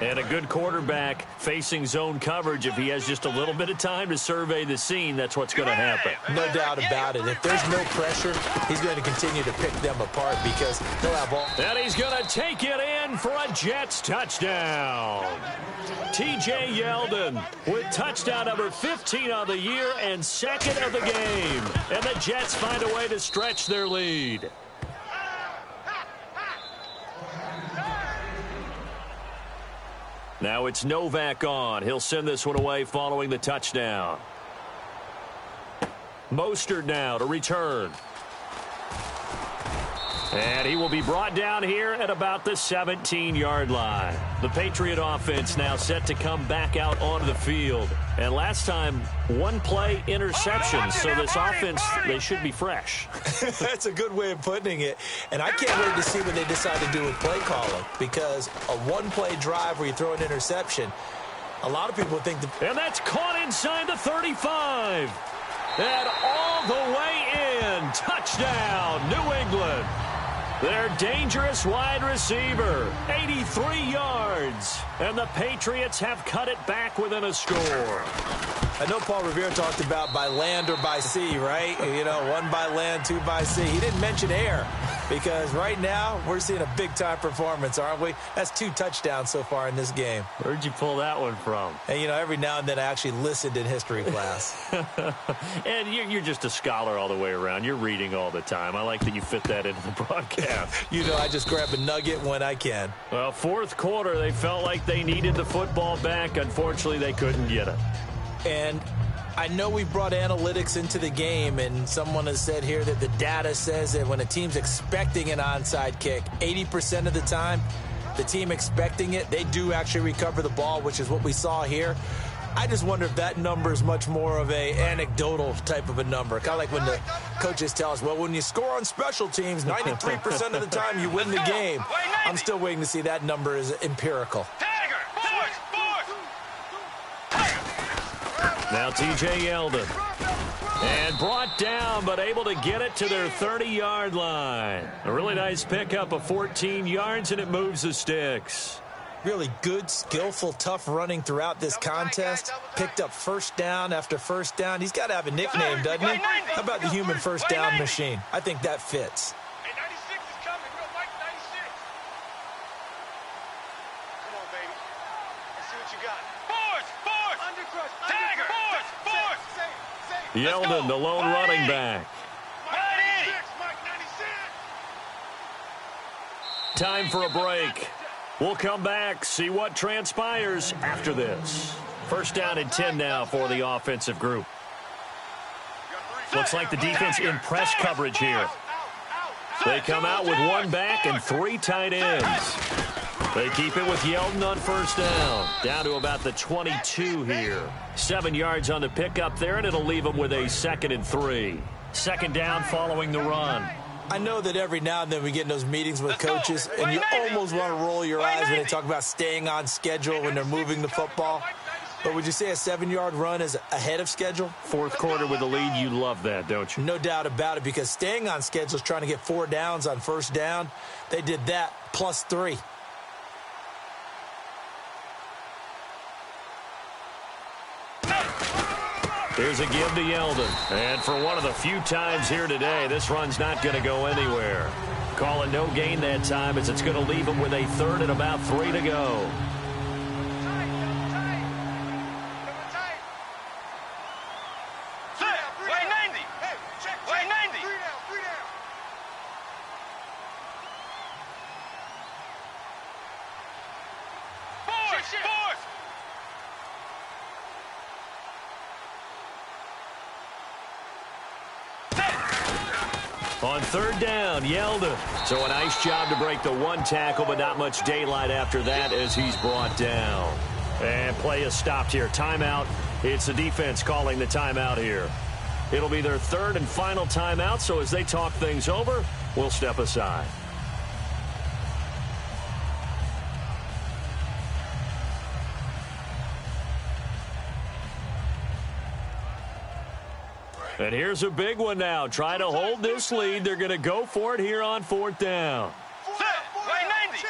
And a good quarterback facing zone coverage. If he has just a little bit of time to survey the scene, that's what's going to happen. No doubt about it. If there's no pressure, he's going to continue to pick them apart because they'll have all. And he's going to take it in for a Jets touchdown. T.J. Yeldon with touchdown number 15 of the year and second of the game. And the Jets find a way to stretch their lead. Now it's Novak on. He'll send this one away following the touchdown. Mostert now to return. And he will be brought down here at about the 17-yard line. The Patriot offense now set to come back out onto the field. And last time, one-play interception. So this offense, they should be fresh. That's a good way of putting it. And I can't wait to see what they decide to do with play calling. Because a one-play drive where you throw an interception, a lot of people think And that's caught inside the 35. And all the way in. Touchdown, New England. Their dangerous wide receiver, 83 yards. And the Patriots have cut it back within a score. I know Paul Revere talked about by land or by sea, right? You know, one by land, two by sea. He didn't mention air because right now we're seeing a big-time performance, aren't we? That's 2 touchdowns so far in this game. Where'd you pull that one from? And, you know, every now and then I actually listened in history class. And you're just a scholar all the way around. You're reading all the time. I like that you fit that into the broadcast. You know, I just grab a nugget when I can. Well, fourth quarter, they felt like they needed the football back. Unfortunately, they couldn't get it. And I know we brought analytics into the game, and someone has said here that the data says that when a team's expecting an onside kick, 80% of the time, the team expecting it, they do actually recover the ball, which is what we saw here. I just wonder if that number is much more of a anecdotal type of a number. Kind of like when the coaches tell us, well, when you score on special teams, 93% of the time you win the game. I'm still waiting to see that number is empirical. Now T.J. Yeldon. And brought down, but able to get it to their 30-yard line. A really nice pickup of 14 yards, and it moves the sticks. Really good, skillful, tough running throughout this contest. Picked up first down after first down. He's got to have a nickname, doesn't he? How about the human first down machine? I think that fits. Hey, 96 is coming. Real Mike, 96. Come on, baby. Let's see what you got. Force! Undercrush! Tiger! Force! Yeldon, the lone running back. Mike 96! Mike 96! Time for a break. We'll come back, see what transpires after this. First down and 10 now for the offensive group. Looks like the defense in press coverage here. They come out with one back and 3 tight ends. They keep it with Yeldon on first down. Down to about the 22 here. 7 yards on the pickup there, and it'll leave them with a 2nd and 3. Second down following the run. I know that every now and then we get in those meetings with coaches, and you almost want to roll your eyes when they talk about staying on schedule when they're moving the football. But would you say a 7-yard run is ahead of schedule? Fourth quarter with the lead, you love that, don't you? No doubt about it, because staying on schedule is trying to get 4 downs on first down. They did that plus 3. Here's a give to Yeldon. And for one of the few times here today, this run's not going to go anywhere. Call it no gain that time as it's going to leave him with a 3rd and about 3 to go. On third down, Yeldon. So a nice job to break the 1 tackle, but not much daylight after that as he's brought down. And play is stopped here. Timeout. It's the defense calling the timeout here. It'll be their 3rd and final timeout, so as they talk things over, we'll step aside. And here's a big one now. Try to hold this lead. They're going to go for it here on 4th down. Set. Way 90.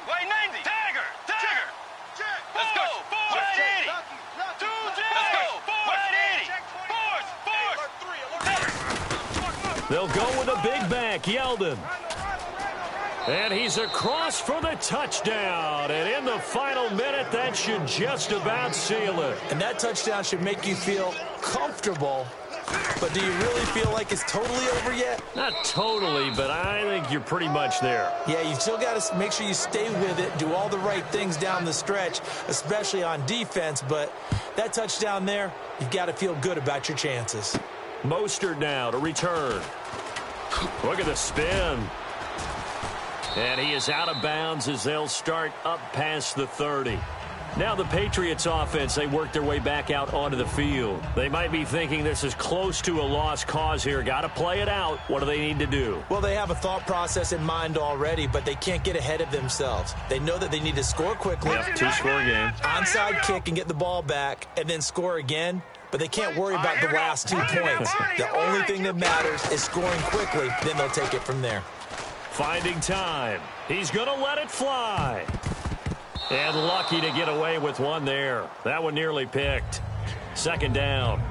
Way 90. Tagger. Tagger. Let's go. Right 80. Let's go. Right 80. Force. They'll go with a big back, Yeldon. And he's across for the touchdown. And in the final minute, that should just about seal it. And that touchdown should make you feel comfortable. But do you really feel like it's totally over yet? Not totally, but I think you're pretty much there. Yeah, you still got to make sure you stay with it, do all the right things down the stretch, especially on defense. But that touchdown there, you've got to feel good about your chances. Mostert now to return. Look at the spin. And he is out of bounds as they'll start up past the 30. Now the Patriots offense, they work their way back out onto the field. They might be thinking this is close to a lost cause here. Got to play it out. What do they need to do? Well, they have a thought process in mind already, but they can't get ahead of themselves. They know that they need to score quickly. Yep, 2-score game. Onside kick and get the ball back and then score again. But they can't worry about the last 2 points. The only thing that matters is scoring quickly. Then they'll take it from there. Finding time. He's going to let it fly. And lucky to get away with one there. That one nearly picked. 2nd down.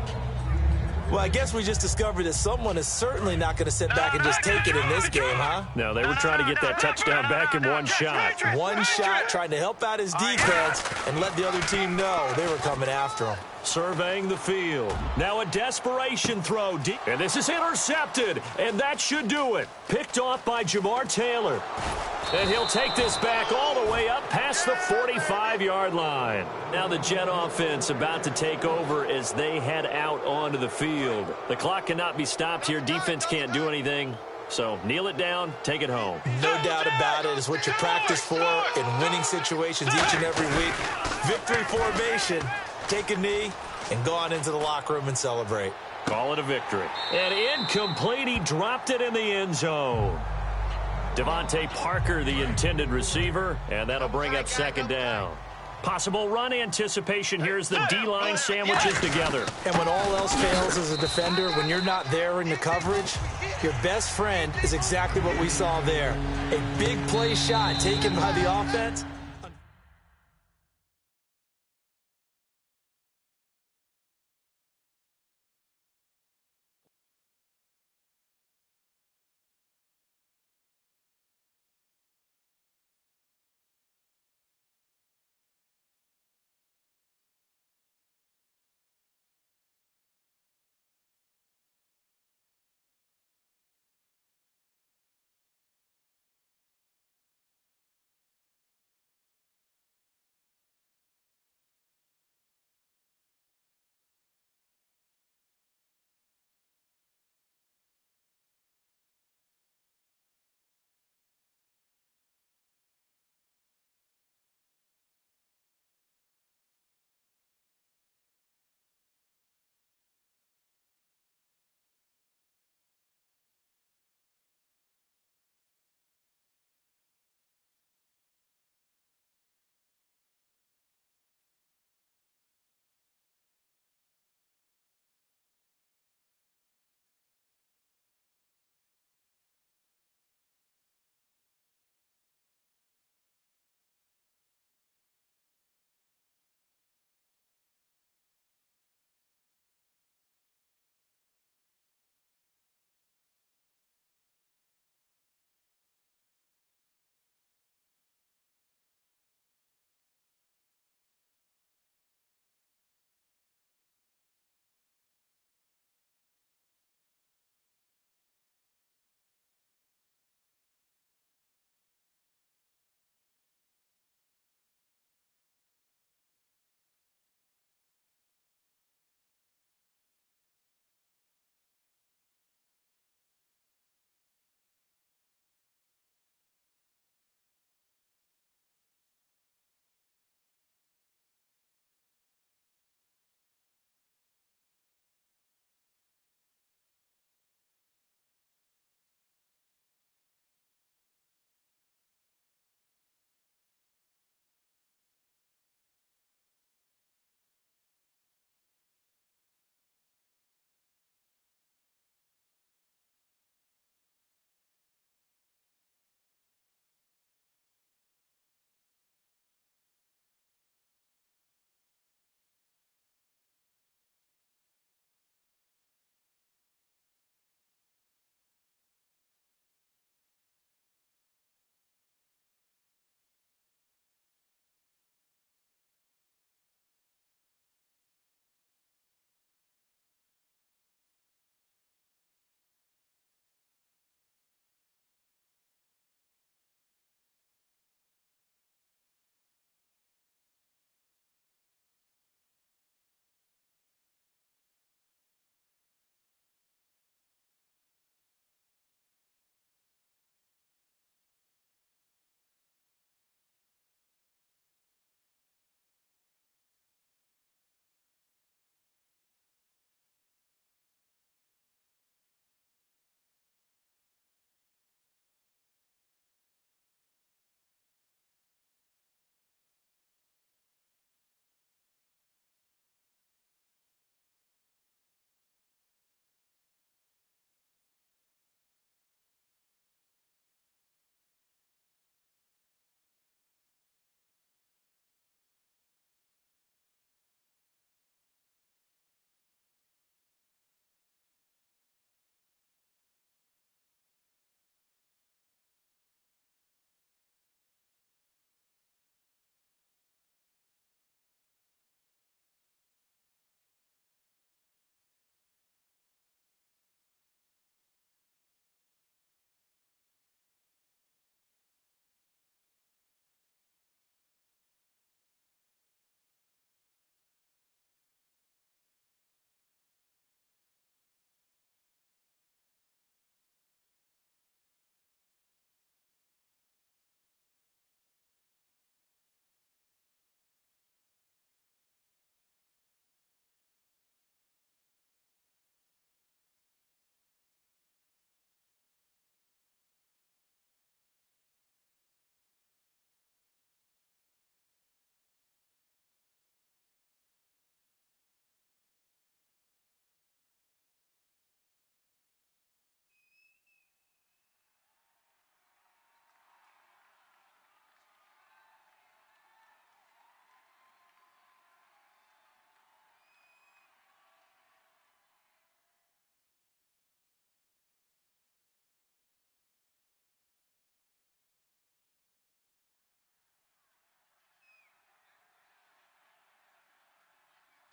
Well, I guess we just discovered that someone is certainly not going to sit back and just take it in this game, huh? No, they were trying to get that touchdown back in one shot. One shot, trying to help out his defense and let the other team know they were coming after him. Surveying the field. Now a desperation throw. And this is intercepted. And that should do it. Picked off by Jamar Taylor. And he'll take this back all the way up past the 45-yard line. Now the Jet offense about to take over as they head out onto the field. The clock cannot be stopped here. Defense can't do anything. So kneel it down, take it home. No doubt about it. It's what you practice for in winning situations each and every week. Victory formation. Take a knee and go on into the locker room and celebrate. Call it a victory. And incomplete. He dropped it in the end zone. Devontae Parker, the intended receiver, and that'll bring up 2nd down. Possible run anticipation here as the D-line sandwiches together. And when all else fails as a defender, when you're not there in the coverage, your best friend is exactly what we saw there. A big play shot taken by the offense.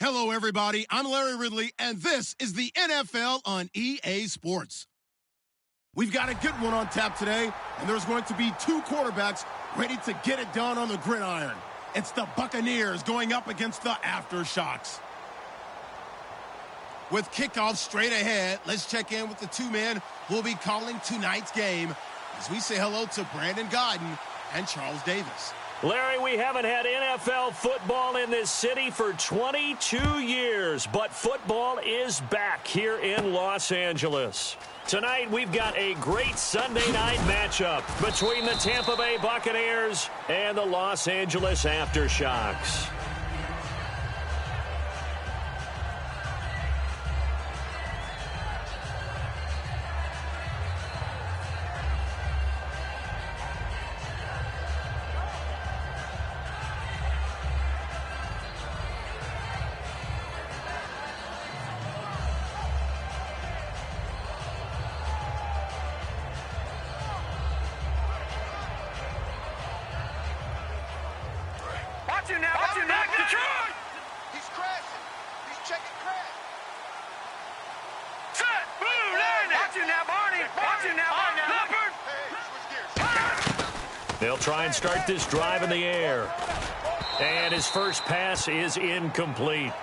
Hello, everybody. I'm Larry Ridley, and this is the NFL on EA Sports. We've got a good one on tap today, and there's going to be two quarterbacks ready to get it done on the gridiron. It's the Buccaneers going up against the Aftershocks. With kickoff straight ahead, let's check in with the two men who will be calling tonight's game as we say hello to Brandon Gaudin and Charles Davis. Larry, we haven't had NFL football in this city for 22 years, but football is back here in Los Angeles. Tonight, we've got a great Sunday night matchup between the Tampa Bay Buccaneers and the Los Angeles Aftershocks. Detroit! He's crashing. He's checking crash. Set! Boom! Landing! Watch you now, Barney! Watch you now, Barney! Leopard! Hey, switch gears. They'll try and start this drive in the air. And his first pass is incomplete.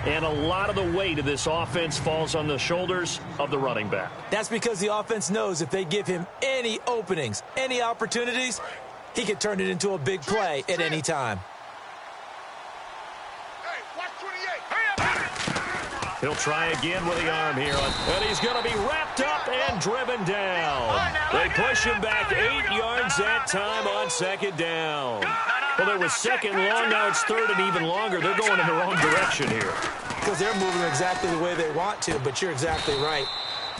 And a lot of the weight of this offense falls on the shoulders of the running back. That's because the offense knows if they give him any openings, any opportunities, he can turn it into a big play at any time. Hey, watch 28. He'll try again with the arm here. And he's going to be wrapped up and driven down. They push him back 8 yards that time on second down. Well, there was second long, now it's third and even longer. They're going in the wrong direction here. Because they're moving exactly the way they want to, but you're exactly right.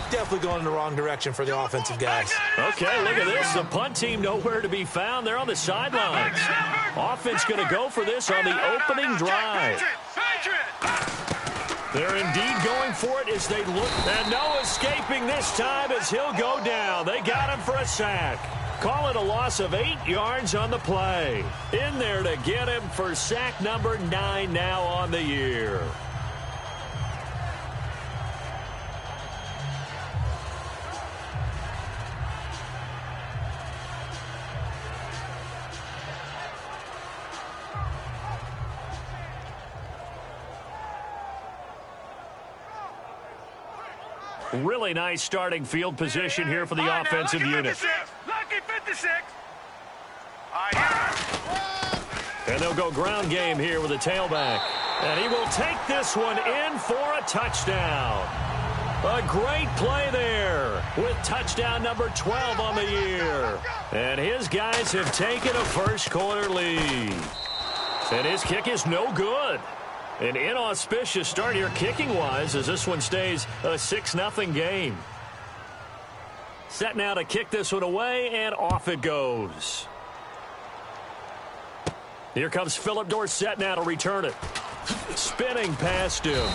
Definitely going in the wrong direction for the offensive guys. Okay, look at this. The punt team nowhere to be found. They're on the sidelines. Offense going to go for this on the opening drive. They're indeed going for it as they look. And no escaping this time as he'll go down. They got him for a sack. Call it a loss of 8 yards on the play. In there to get him for sack number 9 now on the year. Really nice starting field position here for the offensive unit. Lucky 56. And they'll go ground game here with a tailback. And he will take this one in for a touchdown. A great play there with touchdown number 12 on the year. And his guys have taken a first quarter lead. And his kick is no good. An inauspicious start here kicking-wise as this one stays a 6-0 game. Set now to kick this one away, and off it goes. Here comes Philip Dorsett now to return it. Spinning past him.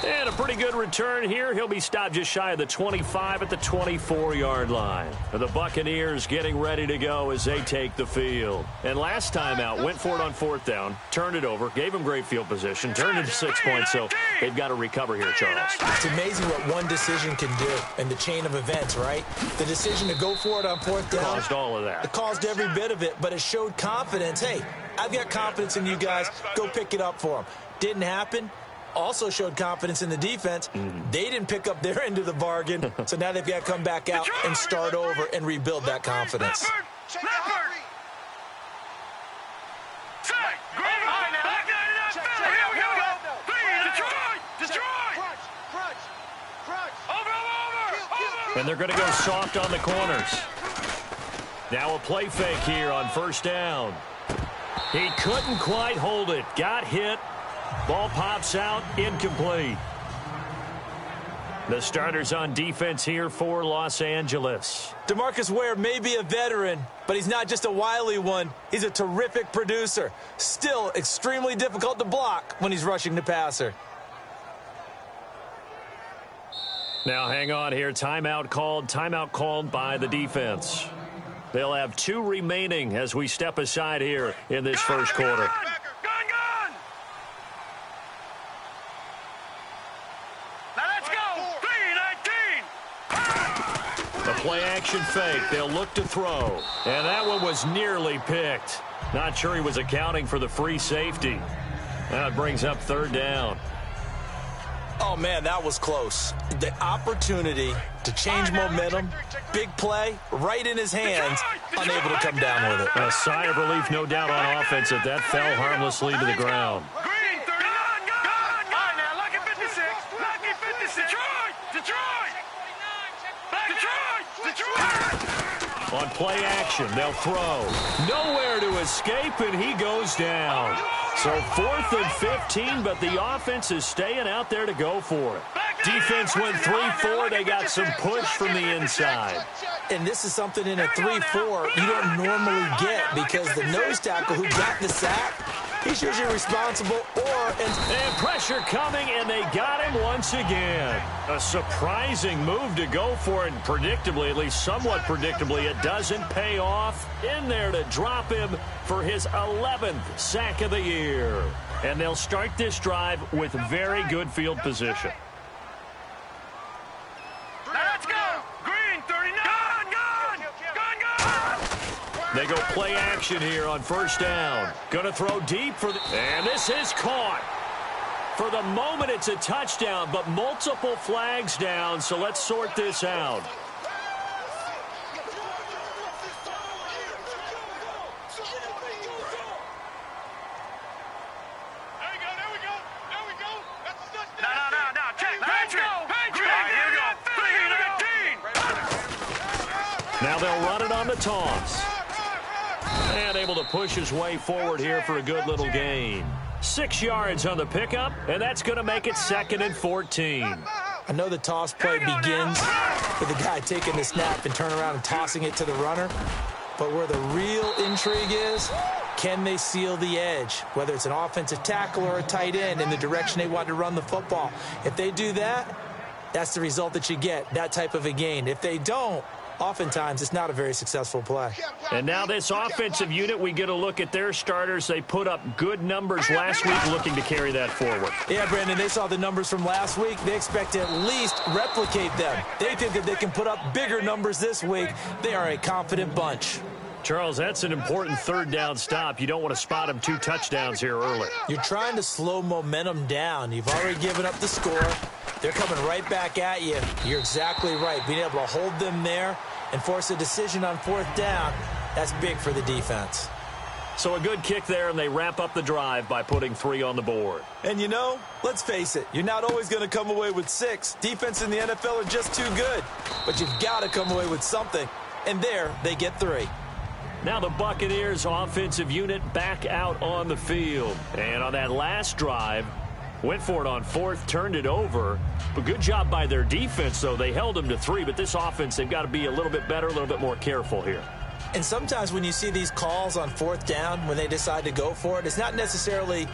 And a pretty good return here. He'll be stopped just shy of the 25 at the 24-yard line. The Buccaneers getting ready to go as they take the field. And last time out, went for it on fourth down, turned it over, gave him great field position, turned it to 6 points, so they've got to recover here, Charles. It's amazing what one decision can do in the chain of events, right? The decision to go for it on fourth down. Caused all of that. It caused every bit of it, but it showed confidence. Hey, I've got confidence in you guys. Go pick it up for them. Didn't happen. Also showed confidence in the defense. They didn't pick up their end of the bargain, so now they've got to come back out and start over and rebuild that confidence. And they're going to go soft on the corners. Now a play fake here on first down. He couldn't quite hold it. Got hit. Ball pops out, incomplete. The starters on defense here for Los Angeles. DeMarcus Ware may be a veteran, but he's not just a wily one. He's a terrific producer. Still extremely difficult to block when he's rushing the passer. Now hang on here. Timeout called by the defense. They'll have 2 remaining as we step aside here in this first quarter. play action fake. They'll look to throw. And that one was nearly picked. Not sure he was accounting for the free safety. Now it brings up third down. Oh, man, that was close. The opportunity to change momentum, big play, right in his hands, unable to come down with it. A sigh of relief, no doubt, on offense that that fell harmlessly to the ground. Green, 30. All right, now, lucky 56. Lucky 56. Detroit. On play action, they'll throw. Nowhere to escape, and he goes down. So 4th and 15, but the offense is staying out there to go for it. Defense went 3-4. They got some push from the inside. And this is something in a 3-4 you don't normally get because the nose tackle who got the sack, he's usually responsible And pressure coming, and they got him once again. A surprising move to go for it, and predictably, at least somewhat predictably, it doesn't pay off. In there to drop him for his 11th sack of the year. And they'll start this drive with very good field position. Let's go. Green, 39. Gone. They go play action here on first down. Gonna throw deep and this is caught. For the moment, it's a touchdown, but multiple flags down, so let's sort this out. Now they'll run it on the toss. And able to push his way forward here for a good little gain. 6 yards on the pickup, and that's going to make it 2nd and 14. I know the toss play begins with the guy taking the snap and turn around and tossing it to the runner. But where the real intrigue is, can they seal the edge? Whether it's an offensive tackle or a tight end in the direction they want to run the football. If they do that, that's the result that you get, that type of a gain. If they don't, oftentimes it's not a very successful play. And now this offensive unit, we get a look at their starters. They put up good numbers last week, looking to carry that forward. Yeah, Brandon, they saw the numbers from last week. They expect to at least replicate them. They think that they can put up bigger numbers this week. They are a confident bunch. Charles, that's an important third down stop. You don't want to spot them 2 touchdowns here early. You're trying to slow momentum down. You've already given up the score. They're coming right back at you. You're exactly right. Being able to hold them there and force a decision on 4th down, that's big for the defense. So a good kick there, and they wrap up the drive by putting 3 on the board. And you know, let's face it, you're not always going to come away with 6. Defense in the NFL are just too good. But you've got to come away with something. And there, they get 3. Now the Buccaneers offensive unit back out on the field. And on that last drive, went for it on 4th, turned it over. But good job by their defense, though. They held them to 3, but this offense, they've got to be a little bit better, a little bit more careful here. And sometimes when you see these calls on 4th down, when they decide to go for it, it's not necessarily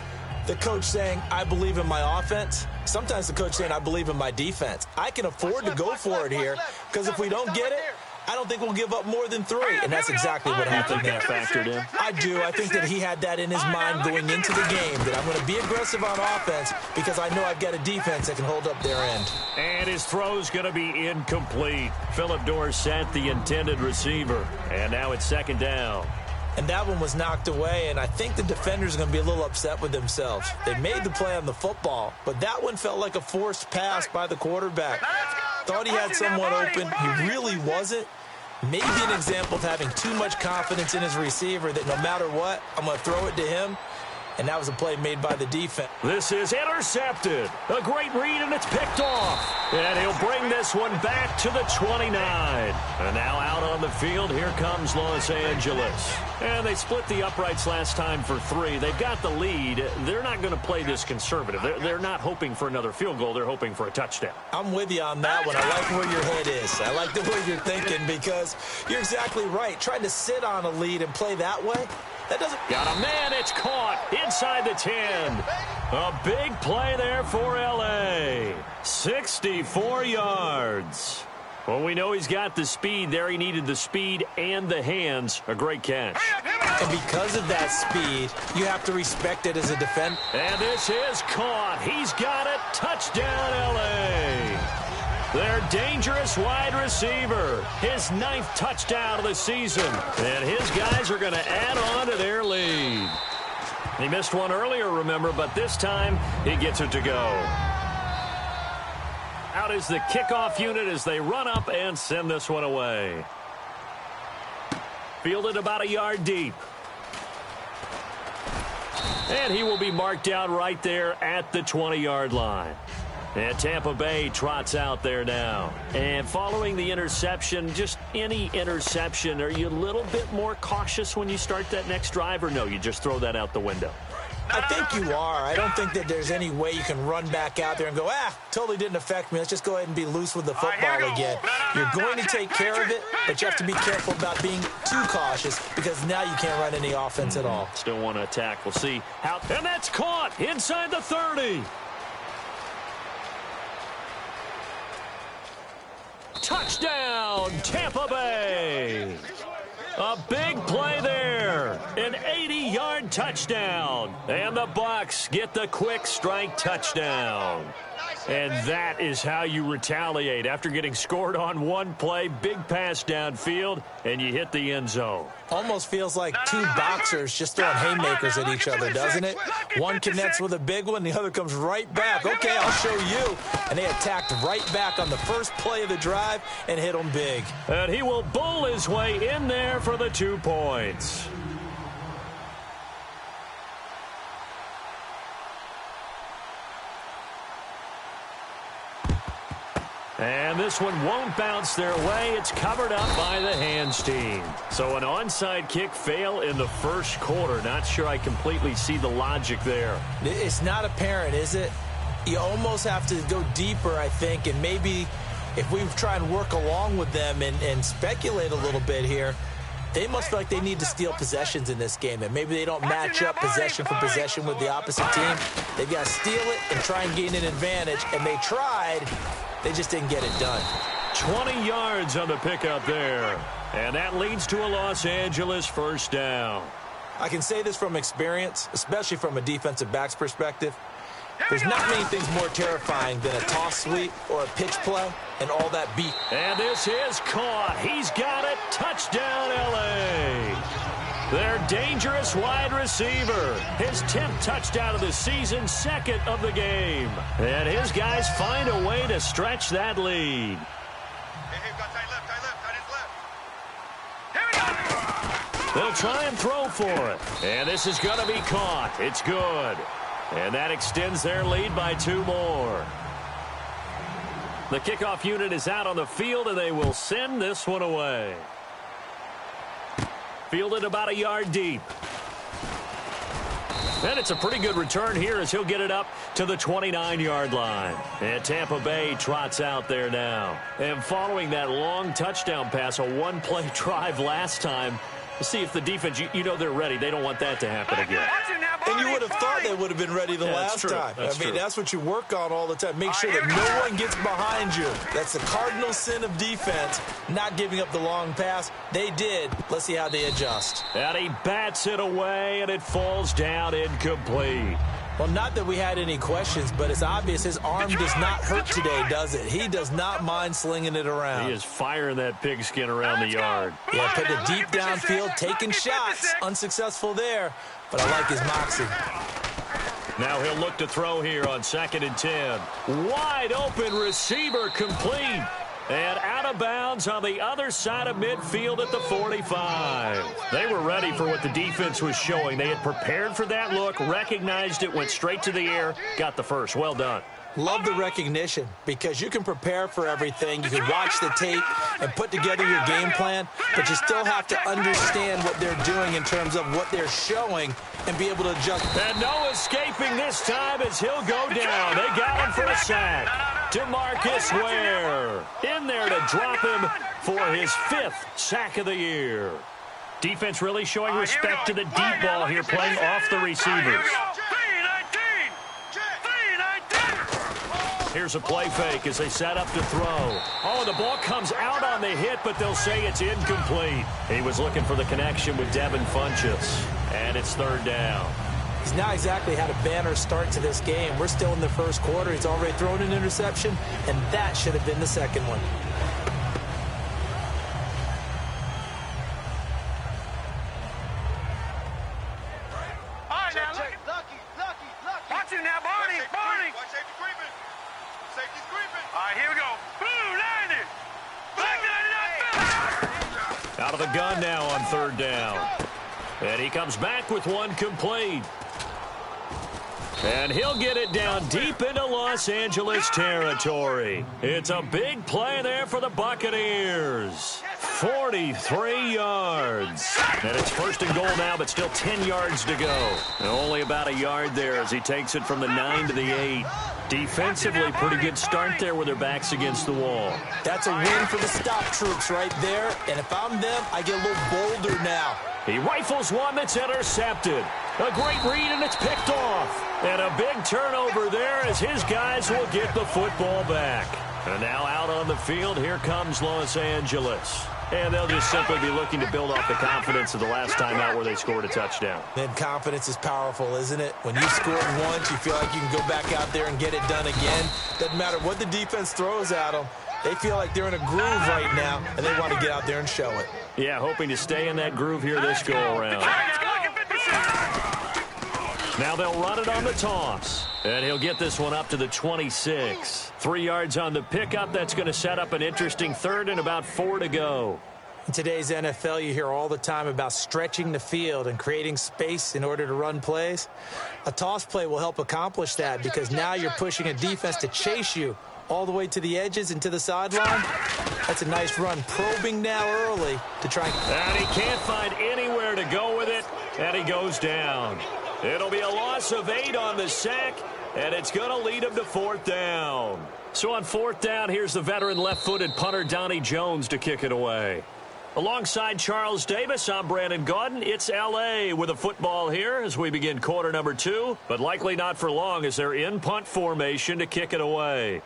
the coach saying, I believe in my offense. Sometimes the coach saying, I believe in my defense. I can afford to go for it here, because if we don't get it, I don't think we'll give up more than 3, and that's exactly what happened there. Factored in? I do. I think that he had that in his mind going into the game, that I'm going to be aggressive on offense because I know I've got a defense that can hold up their end. And his throw's going to be incomplete. Phillip Dorsett, the intended receiver. And now it's 2nd down. And that one was knocked away, and I think the defenders are going to be a little upset with themselves. They made the play on the football, but that one felt like a forced pass by the quarterback. Thought he had someone open. He really wasn't. Maybe an example of having too much confidence in his receiver that no matter what, I'm going to throw it to him. And that was a play made by the defense. This is intercepted. A great read, and it's picked off. And he'll bring this one back to the 29. And now out on the field, here comes Los Angeles. And they split the uprights last time for 3. They've got the lead. They're not going to play this conservative. They're not hoping for another field goal. They're hoping for a touchdown. I'm with you on that one. I like where your head is. I like the way you're thinking because you're exactly right. Trying to sit on a lead and play that way, that doesn't... Got a man. It's caught inside the 10. A big play there for L.A. 64 yards. Well, we know he's got the speed there. He needed the speed and the hands. A great catch. And because of that speed, you have to respect it as a defender. And this is caught. He's got it. Touchdown, L.A. their dangerous wide receiver. His 9th touchdown of the season. And his guys are going to add on to their lead. He missed one earlier, remember, but this time he gets it to go. Out is the kickoff unit as they run up and send this one away. Fielded about a yard deep. And he will be marked down right there at the 20-yard line. And Tampa Bay trots out there now. And following the interception, just any interception, are you a little bit more cautious when you start that next drive, or no, you just throw that out the window? I think you are. I don't think that there's any way you can run back out there and go, totally didn't affect me. Let's just go ahead and be loose with the football again. You're going to take care of it, but you have to be careful about being too cautious because now you can't run any offense at all. Still want to attack. We'll see how. And that's caught inside the 30. Touchdown, Tampa Bay. A big play there. An 80-yard touchdown. And the Bucs get the quick strike touchdown. And that is how you retaliate after getting scored on one play, big pass downfield, and you hit the end zone. Almost feels like two boxers just throwing haymakers at each other, doesn't it? One connects with a big one, the other comes right back. Okay, I'll show you. And they attacked right back on the first play of the drive and hit them big. And he will bowl his way in there for the 2 points. And this one won't bounce their way. It's covered up by the hands team. So an onside kick fail in the first quarter. Not sure I completely see the logic there. It's not apparent, is it? You almost have to go deeper, I think, and maybe if we try and work along with them and speculate a little bit here, they must feel like they need to steal possessions in this game, and maybe they don't match up possession for possession with the opposite team. They've got to steal it and try and gain an advantage, and they tried. They just didn't get it done. 20 yards on the pickup there. And that leads to a Los Angeles first down. I can say this from experience, especially from a defensive back's perspective. There's not many things more terrifying than a toss sweep or a pitch play and all that beat. And this is caught. He's got it. Touchdown, L.A. Their dangerous wide receiver. His 10th touchdown of the season, 2nd of the game. And his guys find a way to stretch that lead. They'll try and throw for it. And this is going to be caught. It's good. And that extends their lead by 2 more. The kickoff unit is out on the field, and they will send this one away. Fielded about a yard deep. And it's a pretty good return here as he'll get it up to the 29-yard line. And Tampa Bay trots out there now. And following that long touchdown pass, a one-play drive last time, we'll see if the defense, you know they're ready. They don't want that to happen again. And you would have thought they would have been ready the last time. That's what you work on all the time. Make sure that no one gets behind you. That's the cardinal sin of defense, not giving up the long pass. They did. Let's see how they adjust. And he bats it away, and it falls down incomplete. Well, not that we had any questions, but it's obvious his arm does not hurt today, does it? He does not mind slinging it around. He is firing that pigskin around the yard. Yeah, put it deep downfield, taking shots. Unsuccessful there, but I like his moxie. Now he'll look to throw here on 2nd and 10. Wide open receiver complete. And out of bounds on the other side of midfield at the 45. They were ready for what the defense was showing. They had prepared for that look, recognized it, went straight to the air, got the first. Well done. Love the recognition because you can prepare for everything. You can watch the tape and put together your game plan, but you still have to understand what they're doing in terms of what they're showing and be able to adjust. And no escaping this time as he'll go down. They got him for a sack. DeMarcus Ware in there to drop him for his 5th sack of the year. Defense really showing respect to the deep ball here, playing off the receivers. Here's a play fake as they set up to throw. Oh, the ball comes out on the hit, but they'll say it's incomplete. He was looking for the connection with Devin Funchess, and it's 3rd down. He's not exactly had a banner start to this game. We're still in the first quarter. He's already thrown an interception, and that should have been the second one. Out of the gun now on third down. And he comes back with one complete. And he'll get it down deep into Los Angeles territory. It's a big play there for the Buccaneers. 43 yards. And it's first and goal now, but still 10 yards to go. And only about a yard there as he takes it from the 9 to the 8. Defensively, pretty good start there with their backs against the wall. That's a win for the stop troops right there. And if I'm them, I get a little bolder now. He rifles one that's intercepted. A great read, and it's picked off. And a big turnover there as his guys will get the football back. And now out on the field, here comes Los Angeles. And they'll just simply be looking to build off the confidence of the last time out where they scored a touchdown. Then confidence is powerful, isn't it? When you scored once, you feel like you can go back out there and get it done again. Doesn't matter what the defense throws at them. They feel like they're in a groove right now, and they want to get out there and show it. Yeah, hoping to stay in that groove here this go-around. Now they'll run it on the toss. And he'll get this one up to the 26. 3 yards on the pickup. That's going to set up an interesting third and about 4 to go. In today's NFL, you hear all the time about stretching the field and creating space in order to run plays. A toss play will help accomplish that because now you're pushing a defense to chase you all the way to the edges and to the sideline. That's a nice run. Probing now early to try and he can't find anywhere to go with it, and he goes down. It'll be a loss of 8 on the sack, and it's going to lead him to fourth down. So on fourth down, here's the veteran left-footed punter Donnie Jones to kick it away. Alongside Charles Davis, I'm Brandon Gaudin. It's L.A. with a football here as we begin quarter number 2, but likely not for long as they're in punt formation to kick it away.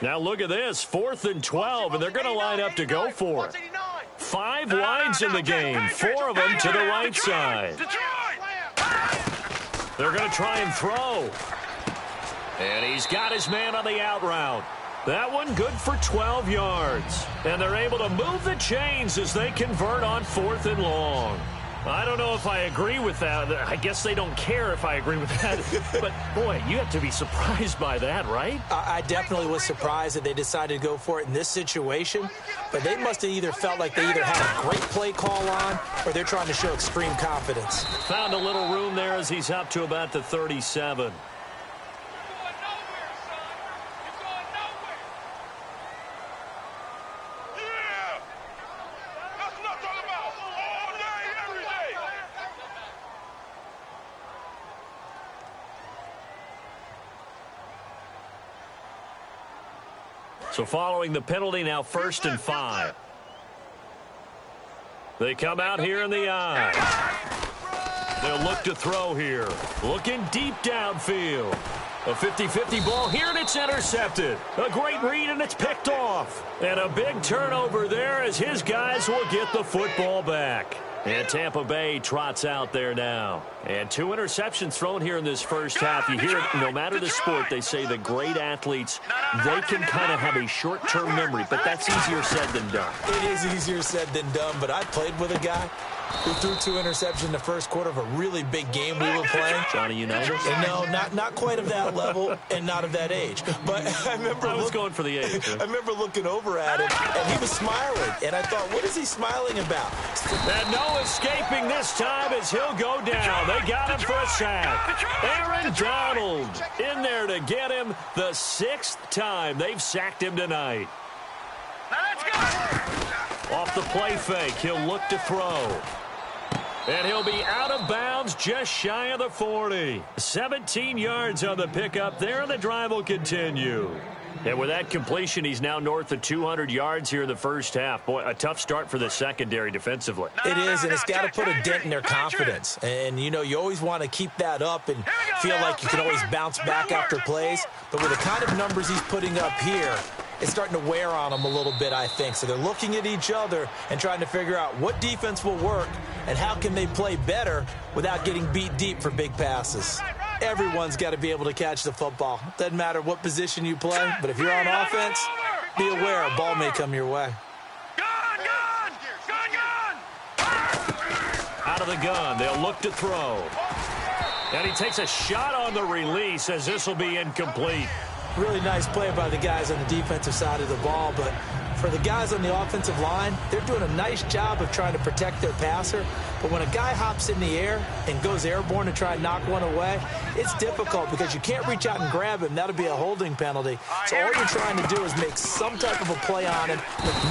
Now look at this, 4th and 12, and they're going to line up to go for it. 5 wides in the game, 4 of them to the right side. They're going to try and throw. And he's got his man on the out route. That one good for 12 yards. And they're able to move the chains as they convert on 4th and long. I don't know if I agree with that. I guess they don't care if I agree with that. But, boy, you have to be surprised by that, right? I definitely was surprised that they decided to go for it in this situation. But they must have either felt like they either had a great play call on or they're trying to show extreme confidence. Found a little room there as he's up to about the 37. So following the penalty, now 1st and 5. They come out here in the eye. They'll look to throw here. Looking deep downfield. A 50-50 ball here, and it's intercepted. A great read, and it's picked off. And a big turnover there as his guys will get the football back. And Tampa Bay trots out there now. And 2 interceptions thrown here in this first half. You hear it, no matter the sport, they say the great athletes, they can kind of have a short-term memory, but that's easier said than done. It is easier said than done, but I played with a guy who threw 2 interceptions in the first quarter of a really big game we were playing. Johnny Unitas? No, not quite of that level and not of that age. But I was going for the age. I remember looking over at him, and he was smiling. And I thought, what is he smiling about? And no escaping this time as he'll go down. They got him for a sack. Aaron Donald in there to get him the 6th time they've sacked him tonight. Off the play fake, he'll look to throw. And he'll be out of bounds just shy of the 40. 17 yards on the pickup there, and the drive will continue. And with that completion, he's now north of 200 yards here in the first half. Boy, a tough start for the secondary defensively. It is, and it's got to put a dent in their confidence. And, you know, you always want to keep that up and feel like you can always bounce back after plays. But with the kind of numbers he's putting up here, it's starting to wear on them a little bit, I think. So they're looking at each other and trying to figure out what defense will work and how can they play better without getting beat deep for big passes. Everyone's got to be able to catch the football. Doesn't matter what position you play, but if you're on offense, be aware a ball may come your way. Out of the gun, they'll look to throw. And he takes a shot on the release as this will be incomplete. Really nice play by the guys on the defensive side of the ball, but for the guys on the offensive line, they're doing a nice job of trying to protect their passer. But when a guy hops in the air and goes airborne to try and knock one away, it's difficult because you can't reach out and grab him. That'll be a holding penalty. So all you're trying to do is make some type of a play on him.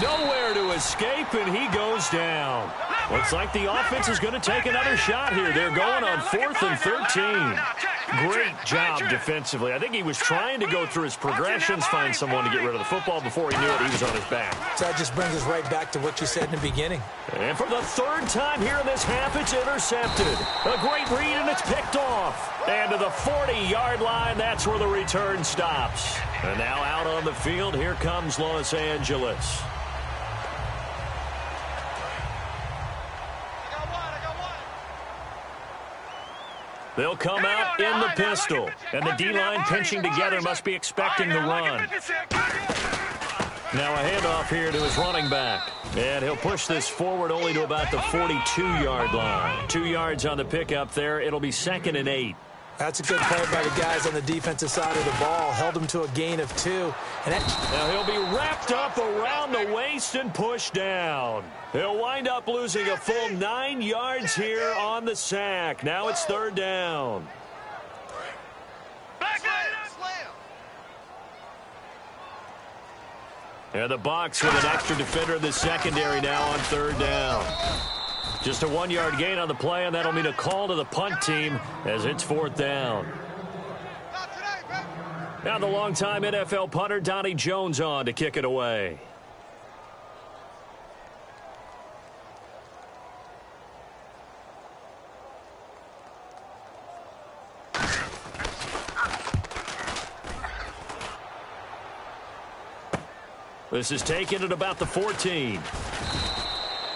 Nowhere to escape, and he goes down. Looks like the offense is going to take another shot here. They're going on 4th and 13. Great job defensively. I think he was trying to go through his progressions, find someone to get rid of the football. Before he knew it, he was on his back. So that just brings us right back to what you said in the beginning. And for the 3rd time here in this half, it's intercepted. A great read, and it's picked off. And to the 40-yard line, that's where the return stops. And now out on the field, here comes Los Angeles. They'll come out in the pistol. And the D-line pinching together must be expecting the run. Now a handoff here to his running back. And he'll push this forward only to about the 42-yard line. 2 yards on the pickup there. It'll be 2nd and 8. That's a good play by the guys on the defensive side of the ball. Held him to a gain of 2. And now he'll be wrapped up around the waist and pushed down. He'll wind up losing a full 9 yards here on the sack. Now it's 3rd down. And the Bucs with an extra defender in the secondary now on 3rd down. Just a 1-yard gain on the play, and that'll mean a call to the punt team as it's 4th down. Now the longtime NFL punter Donnie Jones on to kick it away. This is taken at about the 14.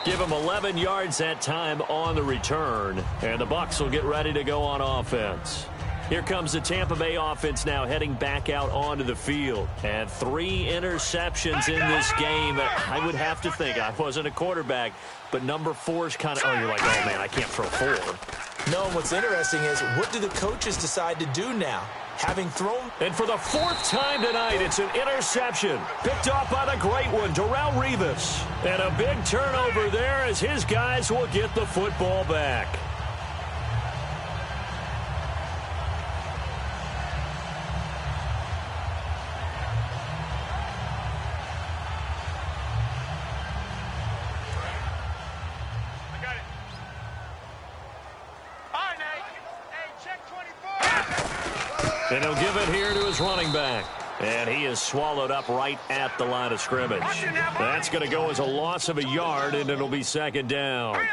Give him 11 yards that time on the return. And the Bucs will get ready to go on offense. Here comes the Tampa Bay offense now heading back out onto the field. And 3 interceptions in this game. I would have to think, I wasn't a quarterback, but number 4's kind of, oh, you're like, oh, man, I can't throw 4. No, and what's interesting is, what do the coaches decide to do now? Having thrown. And for the 4th time tonight, it's an interception. Picked off by the great one, Darrelle Revis. And a big turnover there as his guys will get the football back. And he'll give it here to his running back. And he is swallowed up right at the line of scrimmage. That's going to go as a loss of a yard, and it'll be 2nd down.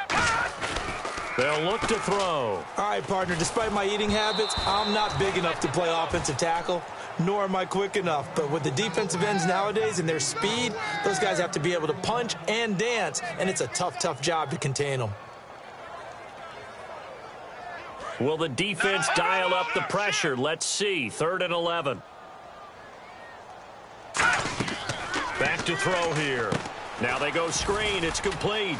They'll look to throw. All right, partner, despite my eating habits, I'm not big enough to play offensive tackle, nor am I quick enough. But with the defensive ends nowadays and their speed, those guys have to be able to punch and dance, and it's a tough, tough job to contain them. Will the defense dial up the pressure? Let's see. 3rd and 11. Back to throw here. Now they go screen. It's complete.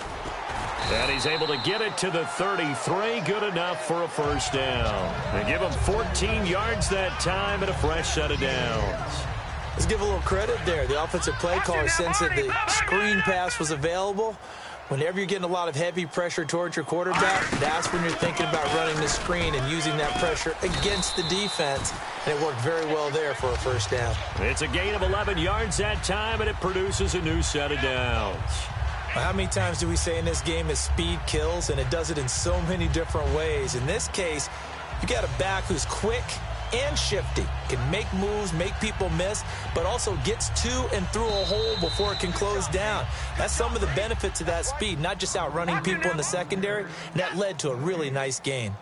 And he's able to get it to the 33. Good enough for a 1st down. They give him 14 yards that time and a fresh set of downs. Let's give a little credit there. The offensive play caller sensed that the screen pass was available. Whenever you're getting a lot of heavy pressure towards your quarterback, that's when you're thinking about running the screen and using that pressure against the defense. And it worked very well there for a 1st down. It's a gain of 11 yards that time, and it produces a new set of downs. Well, how many times do we say in this game that speed kills, and it does it in so many different ways? In this case, you got a back who's quick, and shifty. Can make moves, make people miss, but also gets to and through a hole before it can close down. That's some of the benefits of that speed, not just outrunning people in the secondary. And that led to a really nice gain.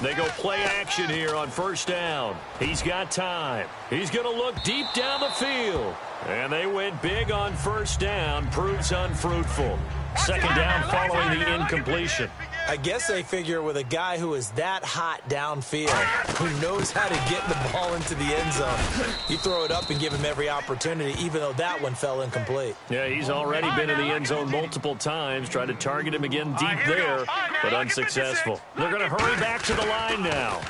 They go play action here on first down. He's got time. He's going to look deep down the field. And they went big on first down. Proves unfruitful. Second down following the incompletion. I guess they figure with a guy who is that hot downfield, who knows how to get the ball into the end zone, you throw it up and give him every opportunity, even though that one fell incomplete. Yeah, he's already been in the end zone multiple times, tried to target him again deep there, but unsuccessful. They're going to hurry back to the line now.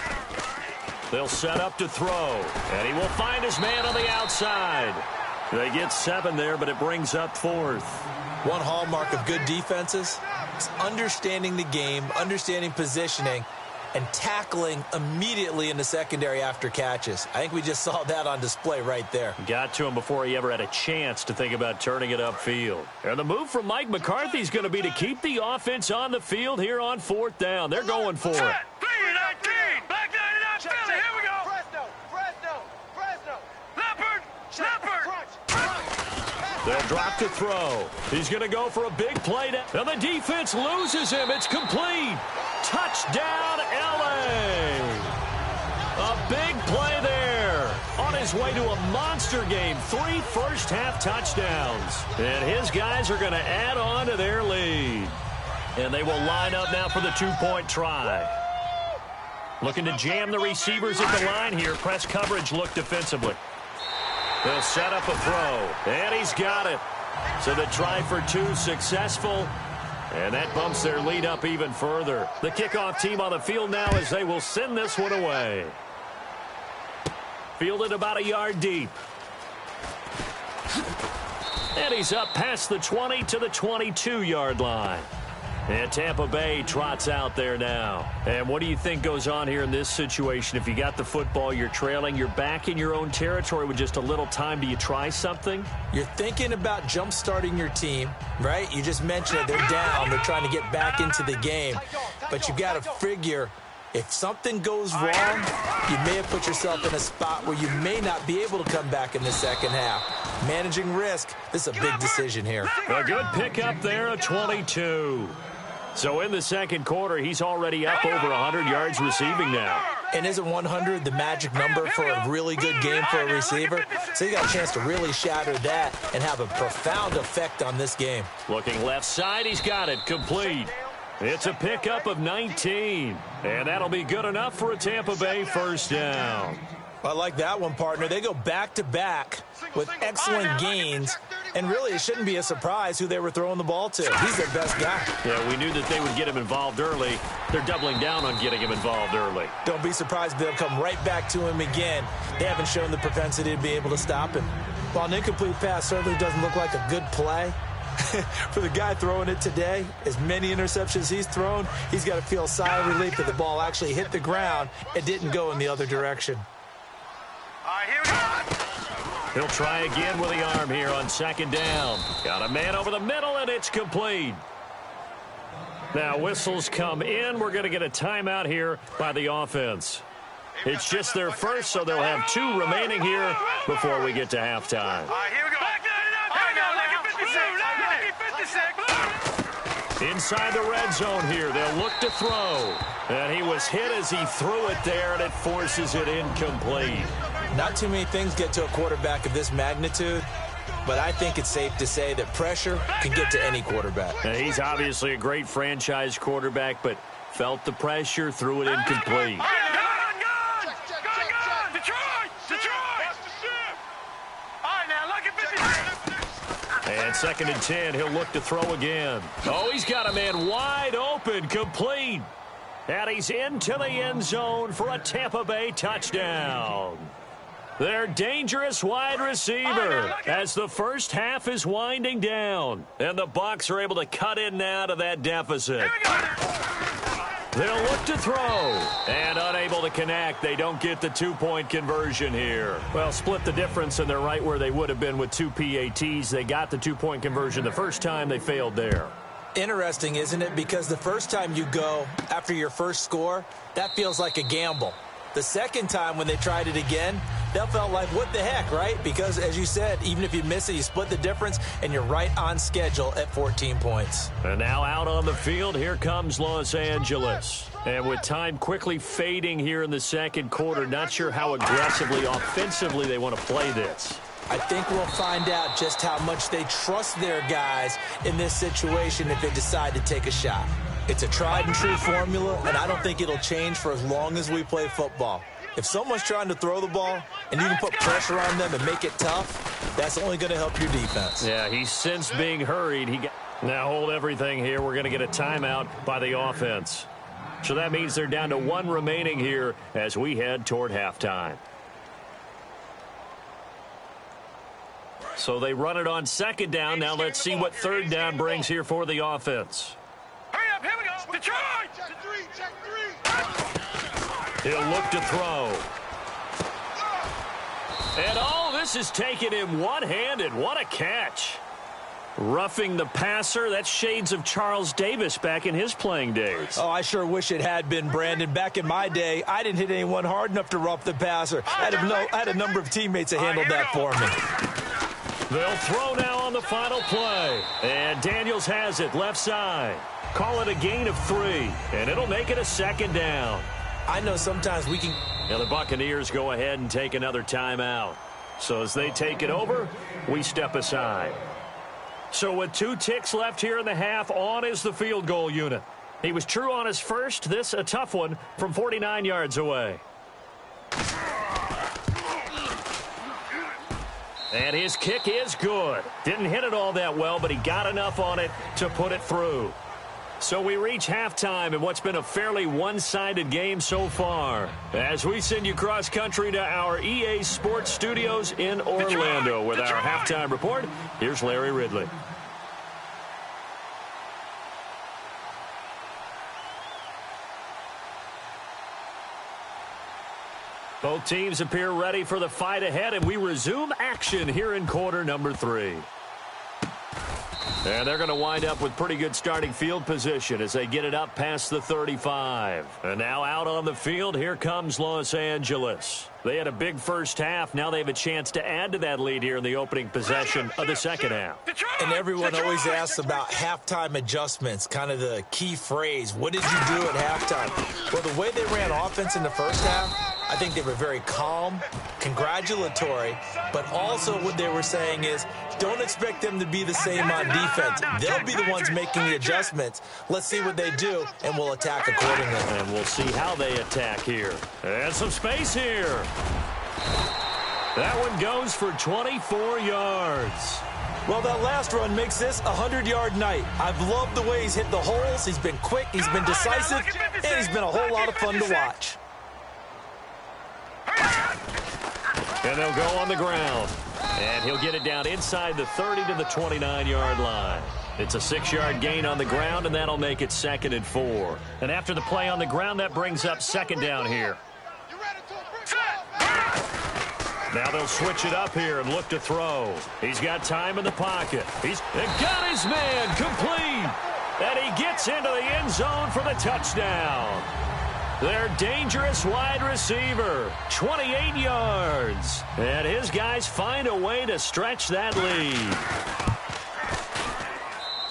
They'll set up to throw, and he will find his man on the outside. They get 7 there, but it brings up 4th. One hallmark of good defenses is understanding the game, understanding positioning, and tackling immediately in the secondary after catches. I think we just saw that on display right there. Got to him before he ever had a chance to think about turning it upfield. And the move from Mike McCarthy is going to be to keep the offense on the field here on 4th down. They're going for it. 3-19, back 99, Philly, here we go. Fresno, Leopard. They'll drop to throw. He's going to go for a big play. And the defense loses him. It's complete. Touchdown, L.A. A big play there. On his way to a monster game. 3 first-half touchdowns. And his guys are going to add on to their lead. And they will line up now for the 2-point try. Looking to jam the receivers at the line here. Press coverage look defensively. They'll set up a throw, and he's got it. So the try for 2 successful, and that bumps their lead up even further. The kickoff team on the field now as they will send this one away. Fielded about a yard deep. And he's up past the 20 to the 22-yard line. And Tampa Bay trots out there now. And what do you think goes on here in this situation? If you got the football, you're trailing, you're back in your own territory with just a little time. Do you try something? You're thinking about jump-starting your team, right? You just mentioned it. They're down. They're trying to get back into the game. But you got to figure if something goes wrong, you may have put yourself in a spot where you may not be able to come back in the second half. Managing risk, this is a big decision here. A good pickup there at 22. So in the second quarter, he's already up over 100 yards receiving now. And isn't 100 the magic number for a really good game for a receiver? So you got a chance to really shatter that and have a profound effect on this game. Looking left side, he's got it complete. It's a pickup of 19. And that'll be good enough for a Tampa Bay first down. I like that one, partner. They go back-to-back with excellent gains. And really, it shouldn't be a surprise who they were throwing the ball to. He's their best guy. Yeah, we knew that they would get him involved early. They're doubling down on getting him involved early. Don't be surprised if they'll come right back to him again. They haven't shown the propensity to be able to stop him. While an incomplete pass certainly doesn't look like a good play, for the guy throwing it today, as many interceptions he's thrown, he's got to feel a sigh of relief that the ball actually hit the ground and didn't go in the other direction. All right, here we go. He'll try again with the arm here on second down. Got a man over the middle, and it's complete. Now whistles come in. We're going to get a timeout here by the offense. It's just their first, so they'll have 2 remaining here before we get to halftime. All right, here we go. Inside the red zone here, they'll look to throw. And he was hit as he threw it there, and it forces it incomplete. Not too many things get to a quarterback of this magnitude, but I think it's safe to say that pressure can get to any quarterback. Now, he's obviously a great franchise quarterback, but felt the pressure, threw it incomplete. And 2nd and 10, he'll look to throw again. Oh, he's got a man wide open, complete. And he's into the end zone for a Tampa Bay touchdown. Their dangerous wide receiver as the first half is winding down. And the Bucs are able to cut in now to that deficit. They'll look to throw. And unable to connect. They don't get the 2-point conversion here. Well, split the difference, and they're right where they would have been with 2 PATs. They got the 2-point conversion the first time. They failed there. Interesting, isn't it? Because the first time you go after your first score, that feels like a gamble. The second time when they tried it again, that felt like, what the heck, right? Because, as you said, even if you miss it, you split the difference, and you're right on schedule at 14 points. And now out on the field, here comes Los Angeles. And with time quickly fading here in the second quarter, not sure how aggressively, offensively they want to play this. I think we'll find out just how much they trust their guys in this situation if they decide to take a shot. It's a tried-and-true formula, and I don't think it'll change for as long as we play football. If someone's trying to throw the ball and you can put pressure on them and make it tough, that's only going to help your defense. Yeah, he's since being hurried. Now hold everything here. We're going to get a timeout by the offense. So that means they're down to one remaining here as we head toward halftime. So they run it on second down. Now let's see what third down brings here for the offense. Hurry up, here we go. Detroit! Check three. He'll look to throw. And all this is taken in one-handed. What a catch. Roughing the passer, that's shades of Charles Davis back in his playing days. Oh, I sure wish it had been, Brandon. Back in my day, I didn't hit anyone hard enough to rough the passer. I had a number of teammates that handled that for me. They'll throw now on the final play. And Daniels has it left side. Call it a gain of 3, and it'll make it a second down. I know sometimes we can... Now the Buccaneers go ahead and take another timeout. So as they take it over, we step aside. So with 2 ticks left here in the half, on is the field goal unit. He was true on his first. This a tough one from 49 yards away. And his kick is good. Didn't hit it all that well, but he got enough on it to put it through. So we reach halftime in what's been a fairly one-sided game so far. As we send you cross-country to our EA Sports Studios in Orlando with our halftime report, here's Larry Ridley. Both teams appear ready for the fight ahead, and we resume action here in quarter number 3. And they're going to wind up with pretty good starting field position as they get it up past the 35. And now out on the field, here comes Los Angeles. They had a big first half. Now they have a chance to add to that lead here in the opening possession of the second half. And everyone always asks about halftime adjustments, kind of the key phrase. What did you do at halftime? Well, the way they ran offense in the first half, I think they were very calm, congratulatory, but also what they were saying is don't expect them to be the same on defense. They'll be the ones making the adjustments. Let's see what they do, and we'll attack accordingly. And we'll see how they attack here. And some space here. That one goes for 24 yards. Well, that last run makes this a 100-yard night. I've loved the way he's hit the holes. He's been quick, he's been decisive, and he's been a whole lot of fun to watch. And they'll go on the ground. And he'll get it down inside the 30 to the 29-yard line. It's a 6-yard gain on the ground, and that'll make it 2nd and 4. And after the play on the ground, that brings up second down here. Now they'll switch it up here and look to throw. He's got time in the pocket. He's got his man complete. And he gets into the end zone for the touchdown. Their dangerous wide receiver, 28 yards. And his guys find a way to stretch that lead.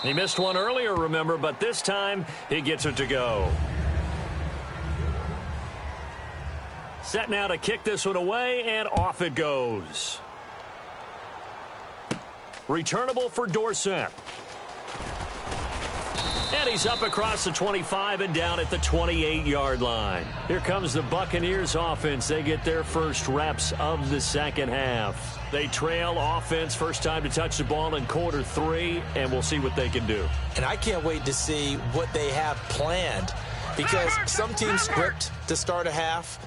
He missed one earlier, remember, but this time he gets it to go. Set now to kick this one away, and off it goes. Returnable for Dorsett. And he's up across the 25 and down at the 28-yard line. Here comes the Buccaneers offense. They get their first reps of the second half. They trail offense, first time to touch the ball in quarter 3, and we'll see what they can do. And I can't wait to see what they have planned, because some teams script to start a half.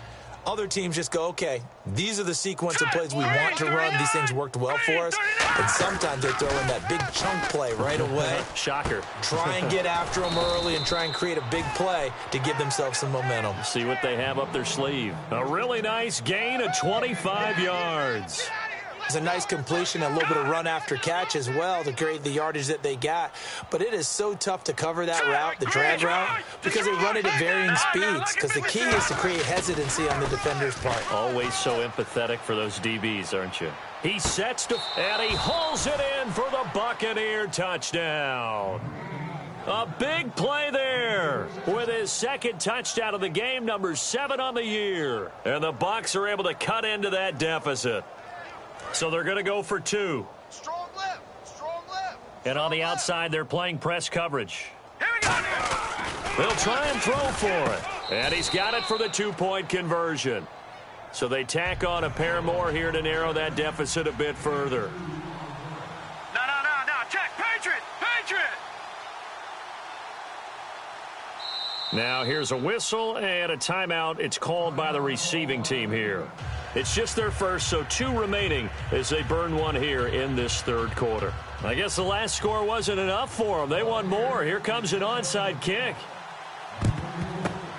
Other teams just go, okay, these are the sequence of plays we want to run. These things worked well for us. And sometimes they throw in that big chunk play right away. Shocker. Try and get after them early and try and create a big play to give themselves some momentum. See what they have up their sleeve. A really nice gain of 25 yards. It's a nice completion, a little bit of run after catch as well to create the yardage that they got. But it is so tough to cover that route, the drag route, because they run it at varying speeds. Because the key is to create hesitancy on the defender's part. Always so empathetic for those DBs, aren't you? He sets to, and he hauls it in for the Buccaneer touchdown. A big play there with his second touchdown of the game, number 7 on the year. And the Bucs are able to cut into that deficit. So they're going to go for 2. Strong left. Strong left. And on the outside, they're playing press coverage. Here we go. They'll try and throw for it. And he's got it for the 2-point conversion. So they tack on a pair more here to narrow that deficit a bit further. No. Check. Patriot. Now here's a whistle and a timeout. It's called by the receiving team here. It's just their first, so 2 remaining as they burn one here in this third quarter. I guess the last score wasn't enough for them. They want more. Here comes an onside kick.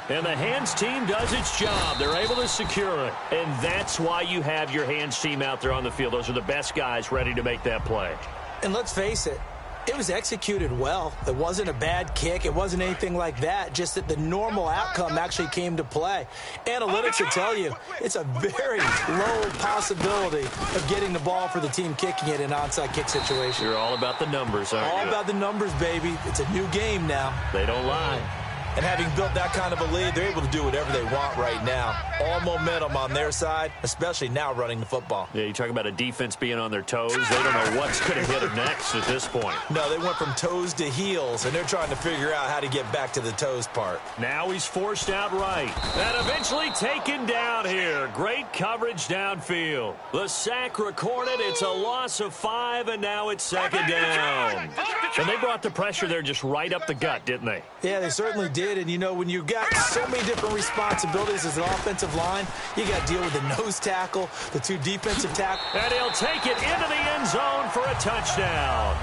And the hands team does its job. They're able to secure it. And that's why you have your hands team out there on the field. Those are the best guys ready to make that play. And let's face it, it was executed well. It wasn't a bad kick. It wasn't anything like that. Just that the normal outcome actually came to play. Analytics will tell you it's a very low possibility of getting the ball for the team kicking it in an onside kick situation. You're all about the numbers, aren't you? All about the numbers, baby. It's a new game now. They don't lie. And having built that kind of a lead, they're able to do whatever they want right now. All momentum on their side, especially now running the football. Yeah, you talk about a defense being on their toes. They don't know what's going to hit them next at this point. No, they went from toes to heels, and they're trying to figure out how to get back to the toes part. Now he's forced out right. And eventually taken down here. Great coverage downfield. The sack recorded. It's a loss of 5, and now it's second down. And they brought the pressure there just right up the gut, didn't they? Yeah, they certainly did. And, you know, when you've got so many different responsibilities as an offensive line, you got to deal with the nose tackle, the 2 defensive tackles. And he'll take it into the end zone for a touchdown.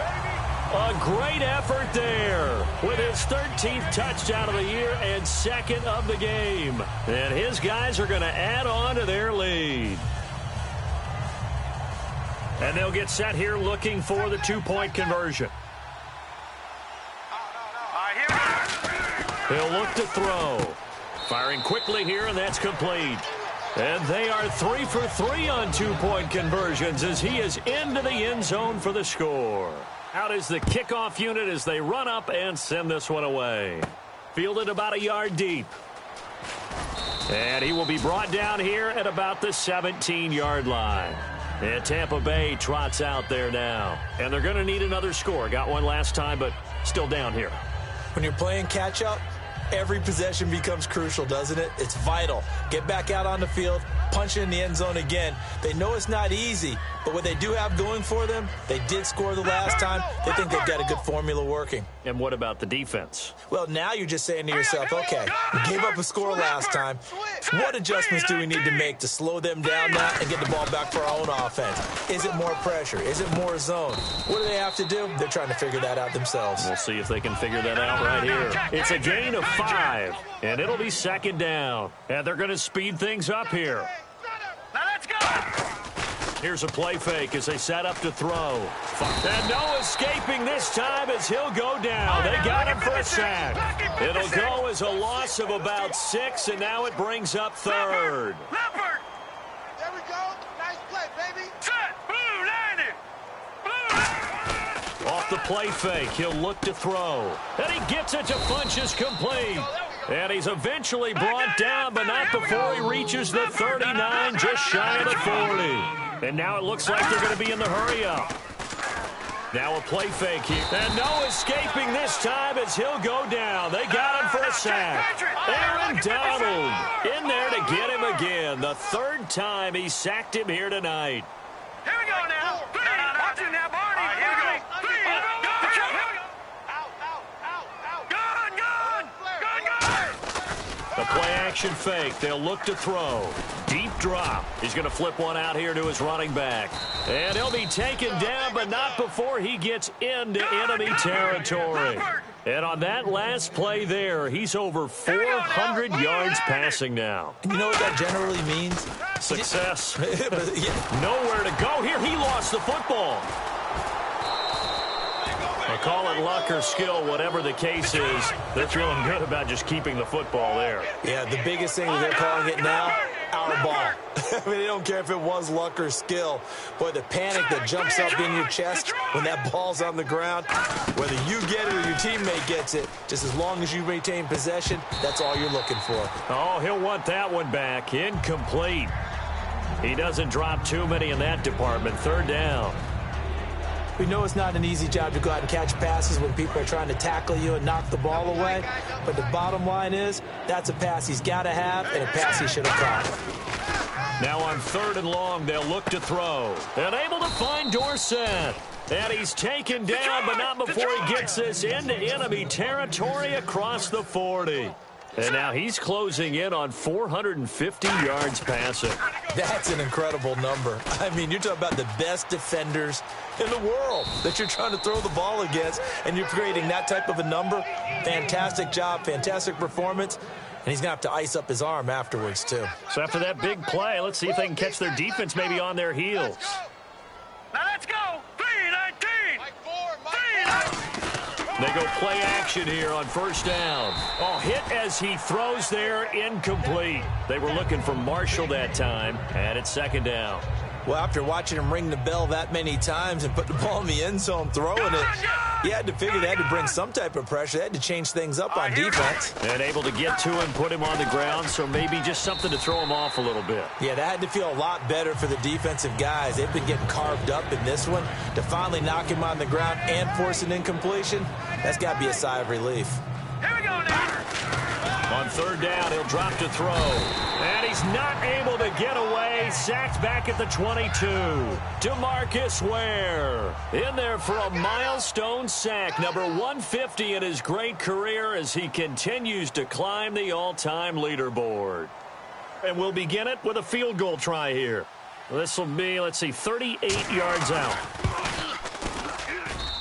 A great effort there with his 13th touchdown of the year and 2nd of the game. And his guys are going to add on to their lead. And they'll get set here looking for the 2-point conversion. He'll look to throw. Firing quickly here, and that's complete. And they are 3 for 3 on 2-point conversions as he is into the end zone for the score. Out is the kickoff unit as they run up and send this one away. Fielded about a yard deep. And he will be brought down here at about the 17-yard line. And Tampa Bay trots out there now. And they're going to need another score. Got one last time, but still down here. When you're playing catch-up, every possession becomes crucial, doesn't it? It's vital. Get back out on the field, punch it in the end zone again. They know it's not easy, but what they do have going for them, they did score the last time. They think they've got a good formula working. And what about the defense? Well, now you're just saying to yourself, okay, we gave up a score last time. What adjustments do we need to make to slow them down now and get the ball back for our own offense? Is it more pressure? Is it more zone? What do they have to do? They're trying to figure that out themselves. We'll see if they can figure that out right here. It's a gain of 5, and it'll be second down. And they're going to speed things up here. Now let's go. Here's a play fake as they set up to throw. And no escaping this time as he'll go down. They got him for a sack. It'll go as a loss of about 6, and now it brings up third. Leopard. There we go. Nice play, baby. Set. Blue 90. Off the play fake, he'll look to throw. And he gets it to Funchess complete. And he's eventually brought down, but not before he reaches the 39, just shy of the 40. And now it looks like they're going to be in the hurry-up. Now a play fake here. And no escaping this time as he'll go down. They got him for a sack. Aaron Donald in there to get him again. The 3rd time he sacked him here tonight. Here we go now. Watch it now, Barney. Here we go. The play-action fake. They'll look to throw. Deep drop. He's going to flip one out here to his running back. And he'll be taken down, but not before he gets into enemy territory. And on that last play there, he's over 400 yards passing now. And you know what that generally means? Success. Yeah. Nowhere to go here. He lost the football. I'll call it luck or skill, whatever the case is. They're feeling good about just keeping the football there. Yeah, the biggest thing that they're calling it now, our ball. I mean, they don't care if it was luck or skill. Boy, the panic that jumps up in your chest when that ball's on the ground, whether you get it or your teammate gets it, just as long as you retain possession, that's all you're looking for. Oh, he'll want that one back. Incomplete. He doesn't drop too many in that department. Third down. We know it's not an easy job to go out and catch passes when people are trying to tackle you and knock the ball away. But the bottom line is, that's a pass he's got to have and a pass he should have caught. Now on 3rd and long, they'll look to throw. And able to find Dorsett. And he's taken down, but not before he gets this into enemy territory across the 40. And now he's closing in on 450 yards passing. That's an incredible number. I mean, you're talking about the best defenders in the world that you're trying to throw the ball against, and you're creating that type of a number. Fantastic job, fantastic performance, and he's going to have to ice up his arm afterwards, too. So after that big play, let's see if they can catch their defense maybe on their heels. Now let's go. 3-19. 3-19. They go play action here on 1st down. Oh, hit as he throws there, incomplete. They were looking for Marshall that time, and it's 2nd down. Well, after watching him ring the bell that many times and put the ball in the end zone throwing it, you had to figure they had to bring some type of pressure. They had to change things up on defense. And able to get to him, put him on the ground, so maybe just something to throw him off a little bit. Yeah, that had to feel a lot better for the defensive guys. They've been getting carved up in this one. To finally knock him on the ground and force an incompletion, that's got to be a sigh of relief. Here we go now. On 3rd down, he'll drop to throw. And he's not able to get away. Sacked back at the 22. DeMarcus Ware in there for a milestone sack. Number 150 in his great career as he continues to climb the all-time leaderboard. And we'll begin it with a field goal try here. This will be, 38 yards out.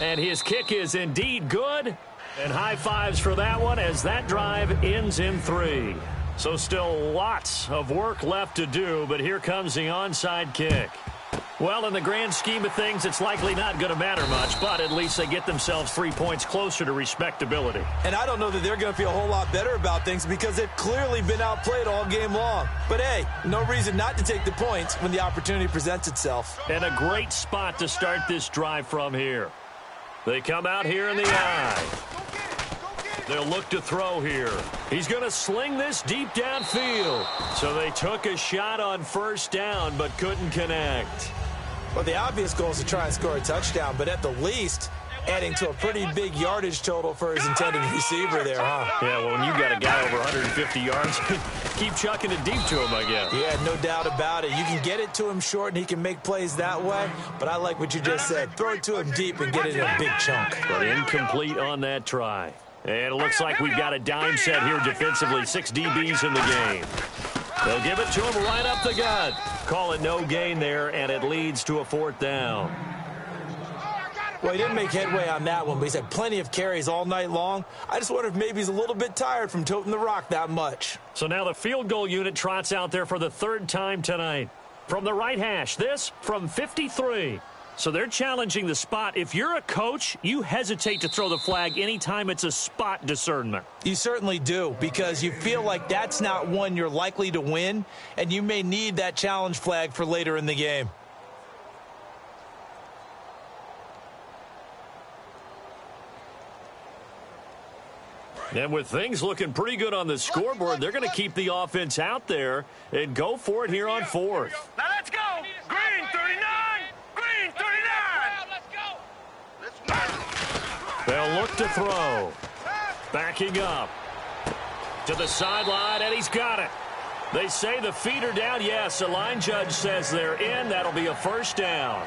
And his kick is indeed good. And high fives for that one as that drive ends in 3. So still lots of work left to do, but here comes the onside kick. Well, in the grand scheme of things, it's likely not going to matter much, but at least they get themselves 3 points closer to respectability. And I don't know that they're going to feel a whole lot better about things because they've clearly been outplayed all game long. But hey, no reason not to take the points when the opportunity presents itself. And a great spot to start this drive from here. They come out here in the eye. They'll look to throw here. He's going to sling this deep downfield. So they took a shot on 1st down but couldn't connect. Well, the obvious goal is to try and score a touchdown, but at the least, adding to a pretty big yardage total for his intended receiver there, huh? Yeah, well, when you got a guy over 150 yards, keep chucking it deep to him, I guess. Yeah, no doubt about it. You can get it to him short, and he can make plays that way, but I like what you just said. Throw it to him deep and get it in a big chunk. But incomplete on that try. And it looks like we've got a dime set here defensively. 6 DBs in the game. They'll give it to him right up the gut. Call it no gain there, and it leads to a 4th down. Well, he didn't make headway on that one, but he's had plenty of carries all night long. I just wonder if maybe he's a little bit tired from toting the rock that much. So now the field goal unit trots out there for the 3rd time tonight. From the right hash, this from 53. So they're challenging the spot. If you're a coach, you hesitate to throw the flag anytime it's a spot discernment. You certainly do, because you feel like that's not one you're likely to win, and you may need that challenge flag for later in the game. And with things looking pretty good on the scoreboard, they're going to keep the offense out there and go for it here on 4th. Now let's go. Green 39. Green 39. Let's go. They'll look to throw. Backing up to the sideline, and he's got it. They say the feet are down. Yes, the line judge says they're in. That'll be a 1st down.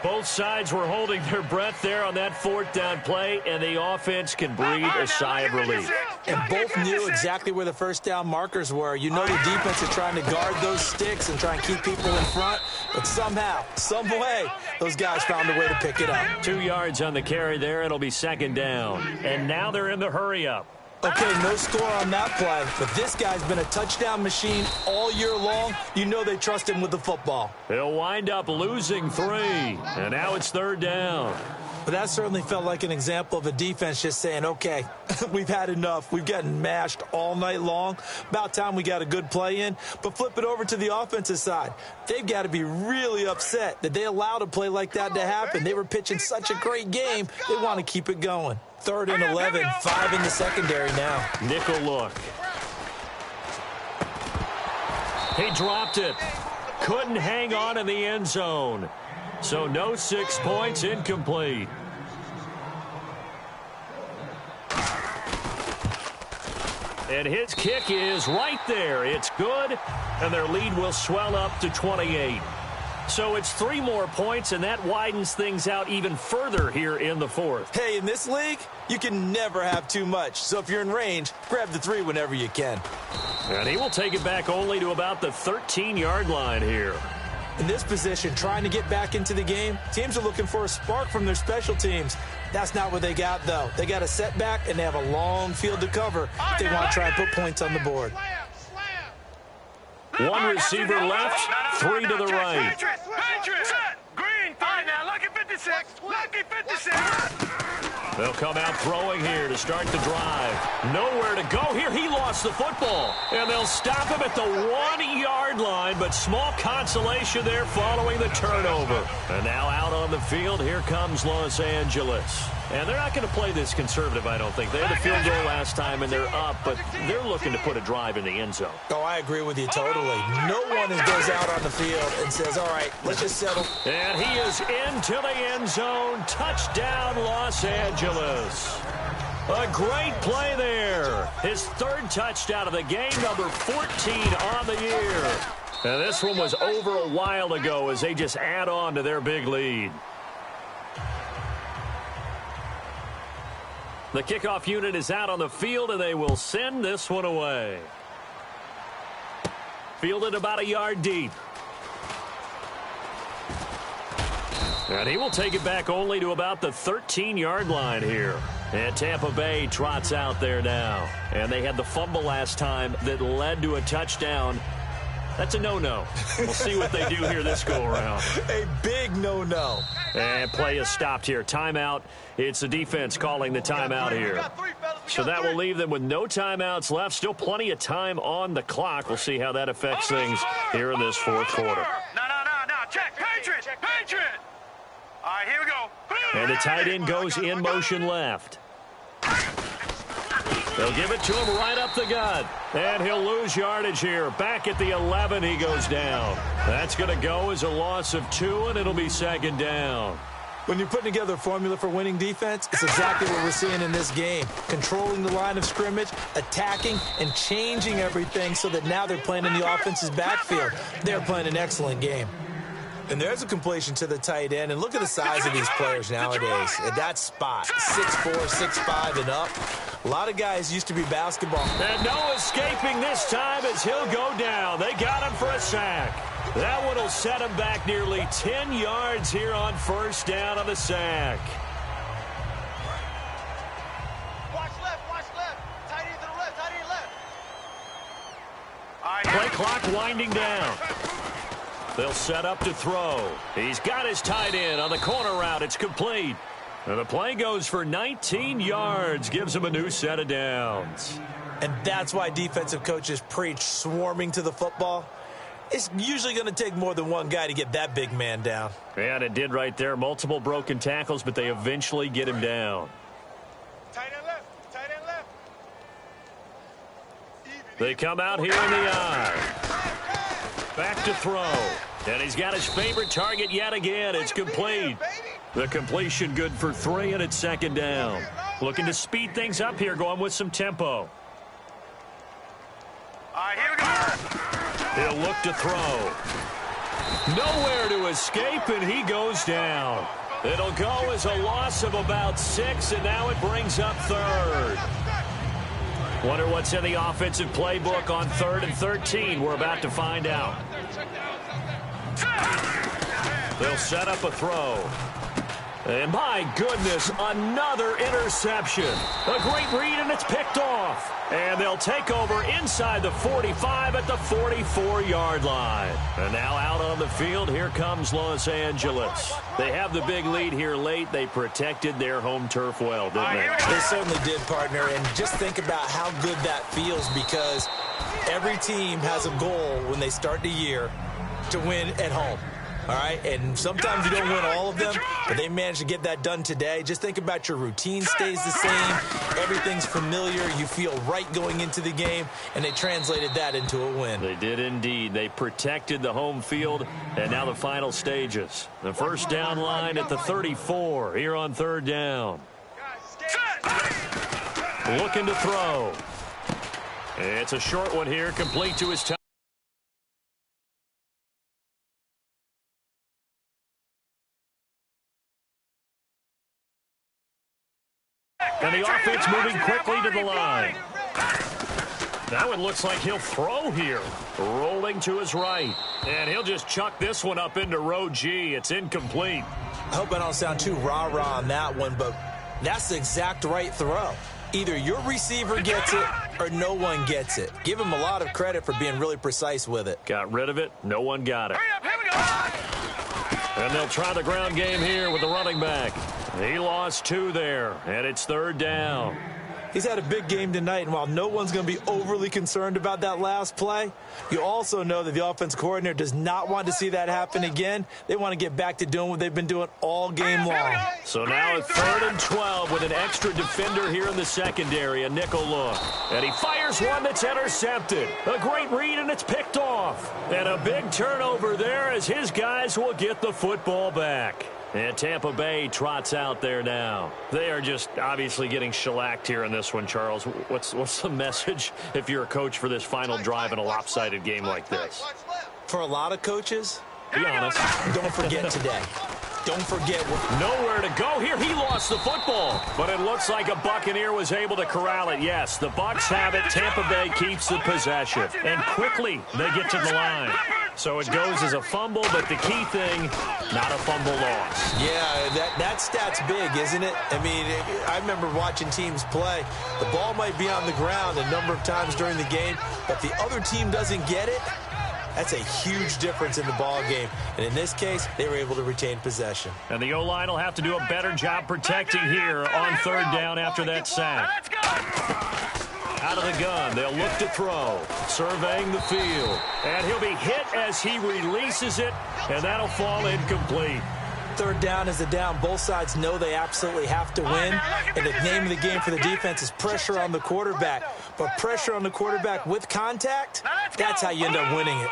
Both sides were holding their breath there on that fourth down play, and the offense can breathe a sigh of relief. And both knew exactly where the first down markers were. You know the defense is trying to guard those sticks and try and keep people in front, but somehow, some way, those guys found a way to pick it up. 2 yards on the carry there. It'll be second down. And now they're in the hurry-up. Okay, no score on that play, but this guy's been a touchdown machine all year long. You know they trust him with the football. He'll wind up losing 3, and now it's third down. But that certainly felt like an example of a defense just saying, okay, we've had enough. We've gotten mashed all night long. About time we got a good play in. But flip it over to the offensive side. They've got to be really upset that they allowed a play like that to happen. They were pitching such a great game. They want to keep it going. 3rd and 11, 5 in the secondary now. Nickel look. He dropped it. Couldn't hang on in the end zone. So no 6 points, incomplete. And his kick is right there. It's good, and their lead will swell up to 28. So it's 3 more points, and that widens things out even further here in the fourth. Hey, in this league, you can never have too much. So if you're in range, grab the 3 whenever you can. And he will take it back only to about the 13-yard line here. In this position, trying to get back into the game, teams are looking for a spark from their special teams. That's not what they got, though. They got a setback, and they have a long field to cover if they want to try and put points on the board. 1 receiver left, 3 to the right. Green, fine now, lucky 56, lucky 56. They'll come out throwing here to start the drive. Nowhere to go here. He lost the football. And they'll stop him at the 1-yard line, but small consolation there following the turnover. And now out on the field, here comes Los Angeles. And they're not going to play this conservative, I don't think. They had a field goal last time, and they're up, but they're looking to put a drive in the end zone. Oh, I agree with you totally. No one goes out on the field and says, all right, let's just settle. And he is into the end zone. Touchdown, Los Angeles. A great play there. His 3rd touchdown of the game, number 14 on the year. And this one was over a while ago as they just add on to their big lead. The kickoff unit is out on the field, and they will send this one away. Fielded about a yard deep. And he will take it back only to about the 13-yard line here. And Tampa Bay trots out there now. And they had the fumble last time that led to a touchdown. That's a no-no. We'll see what they do here this go-around. A big no-no. And play is stopped here. Timeout. It's the defense calling the timeout here. So that will leave them with no timeouts left. Still plenty of time on the clock. We'll see how that affects things here in this fourth quarter. No. Check. Patriot. All right, here we go. And the tight end goes in motion left. They'll give it to him right up the gut. And he'll lose yardage here. Back at the 11, he goes down. That's going to go as a loss of 2, and it'll be second down. When you're putting together a formula for winning defense, it's exactly what we're seeing in this game. Controlling the line of scrimmage, attacking, and changing everything so that now they're playing in the offense's backfield. They're playing an excellent game. And there's a completion to the tight end. And look at the size of these players nowadays. At that spot, 6'4", 6'5", and up. A lot of guys used to be basketball. And no escaping this time as he'll go down. They got him for a sack. That one will set him back nearly 10 yards here on first down on the sack. Watch left. Tight end to the left, tight end left. Play clock winding down. They'll set up to throw. He's got his tight end on the corner route. It's complete. And the play goes for 19 yards. Gives him a new set of downs. And that's why defensive coaches preach swarming to the football. It's usually going to take more than one guy to get that big man down. And it did right there. Multiple broken tackles, but they eventually get him down. Tight end left. They come out here in the eye. Back to throw. And he's got his favorite target yet again. It's complete. The completion good for 3, and it's second down. Looking to speed things up here, going with some tempo. All right, here we go. He'll look to throw. Nowhere to escape, and he goes down. It'll go as a loss of about 6, and now it brings up third. Wonder what's in the offensive playbook on 3rd and 13. We're about to find out. They'll set up a throw. And my goodness, another interception. A great read, and it's picked off. And they'll take over inside the 45 at the 44-yard line. And now out on the field, here comes Los Angeles. They have the big lead here late. They protected their home turf well, didn't they? They certainly did, partner. And just think about how good that feels, because every team has a goal when they start the year to win at home. All right, and sometimes you don't win all of them, but they managed to get that done today. Just think about your routine stays the same. Everything's familiar. You feel right going into the game, and they translated that into a win. They did indeed. They protected the home field, and now the final stages. The first down line at the 34 here on 3rd down. Looking to throw. It's a short one here, complete to his time. And the offense moving quickly to the line. Now it looks like he'll throw here. Rolling to his right. And he'll just chuck this one up into row G. It's incomplete. I hope I don't sound too rah-rah on that one, but that's the exact right throw. Either your receiver gets it or no one gets it. Give him a lot of credit for being really precise with it. Got rid of it. No one got it. Here we go. And they'll try the ground game here with the running back. He lost 2 there, and it's 3rd down. He's had a big game tonight, and while no one's going to be overly concerned about that last play, you also know that the offense coordinator does not want to see that happen again. They want to get back to doing what they've been doing all game long. So now at 3rd and 12 with an extra defender here in the secondary, a nickel look. And he fires one that's intercepted. A great read, and it's picked off. And a big turnover there as his guys will get the football back. And Tampa Bay trots out there now. They are just obviously getting shellacked here in this one, Charles. What's the message if you're a coach for this final drive in a lopsided game like this? For a lot of coaches, be honest, don't forget today. Don't forget. Nowhere to go here. He lost the football. But it looks like a Buccaneer was able to corral it. Yes, the Bucs have it. Tampa Bay keeps the possession. And quickly, they get to the line. So it goes as a fumble, but the key thing, not a fumble loss. Yeah, that stat's big, isn't it? I mean, I remember watching teams play. The ball might be on the ground a number of times during the game, but the other team doesn't get it. That's a huge difference in the ball game. And in this case, they were able to retain possession. And the O-line will have to do a better job protecting here on 3rd down after that sack. Out of the gun, they'll look to throw. Surveying the field. And he'll be hit as he releases it, and that'll fall incomplete. 3rd down is a down. Both sides know they absolutely have to win. And the name of the game for the defense is pressure on the quarterback. But pressure on the quarterback with contact, that's how you end up winning it.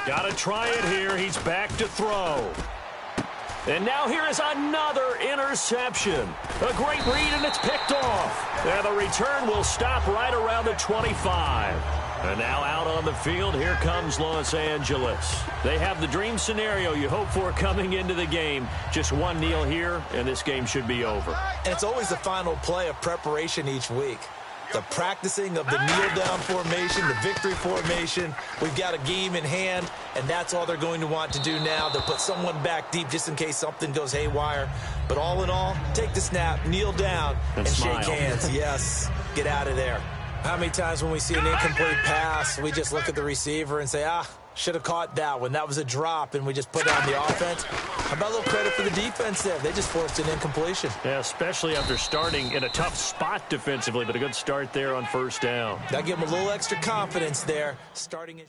Got to try it here. He's back to throw. And now here is another interception. A great read, and it's picked off. And the return will stop right around the 25. And now out on the field, here comes Los Angeles. They have the dream scenario you hope for coming into the game. Just one kneel here, and this game should be over. And it's always the final play of preparation each week. The practicing of the kneel-down formation, the victory formation. We've got a game in hand, and that's all they're going to want to do now. They'll put someone back deep just in case something goes haywire. But all in all, take the snap, kneel down, and shake hands. Yes, get out of there. How many times when we see an incomplete pass, we just look at the receiver and say, should have caught that one. That was a drop, and we just put down the offense. How about a little credit for the defense there? They just forced an incompletion. Yeah, especially after starting in a tough spot defensively, but a good start there on 1st down. That gave them a little extra confidence there, starting it.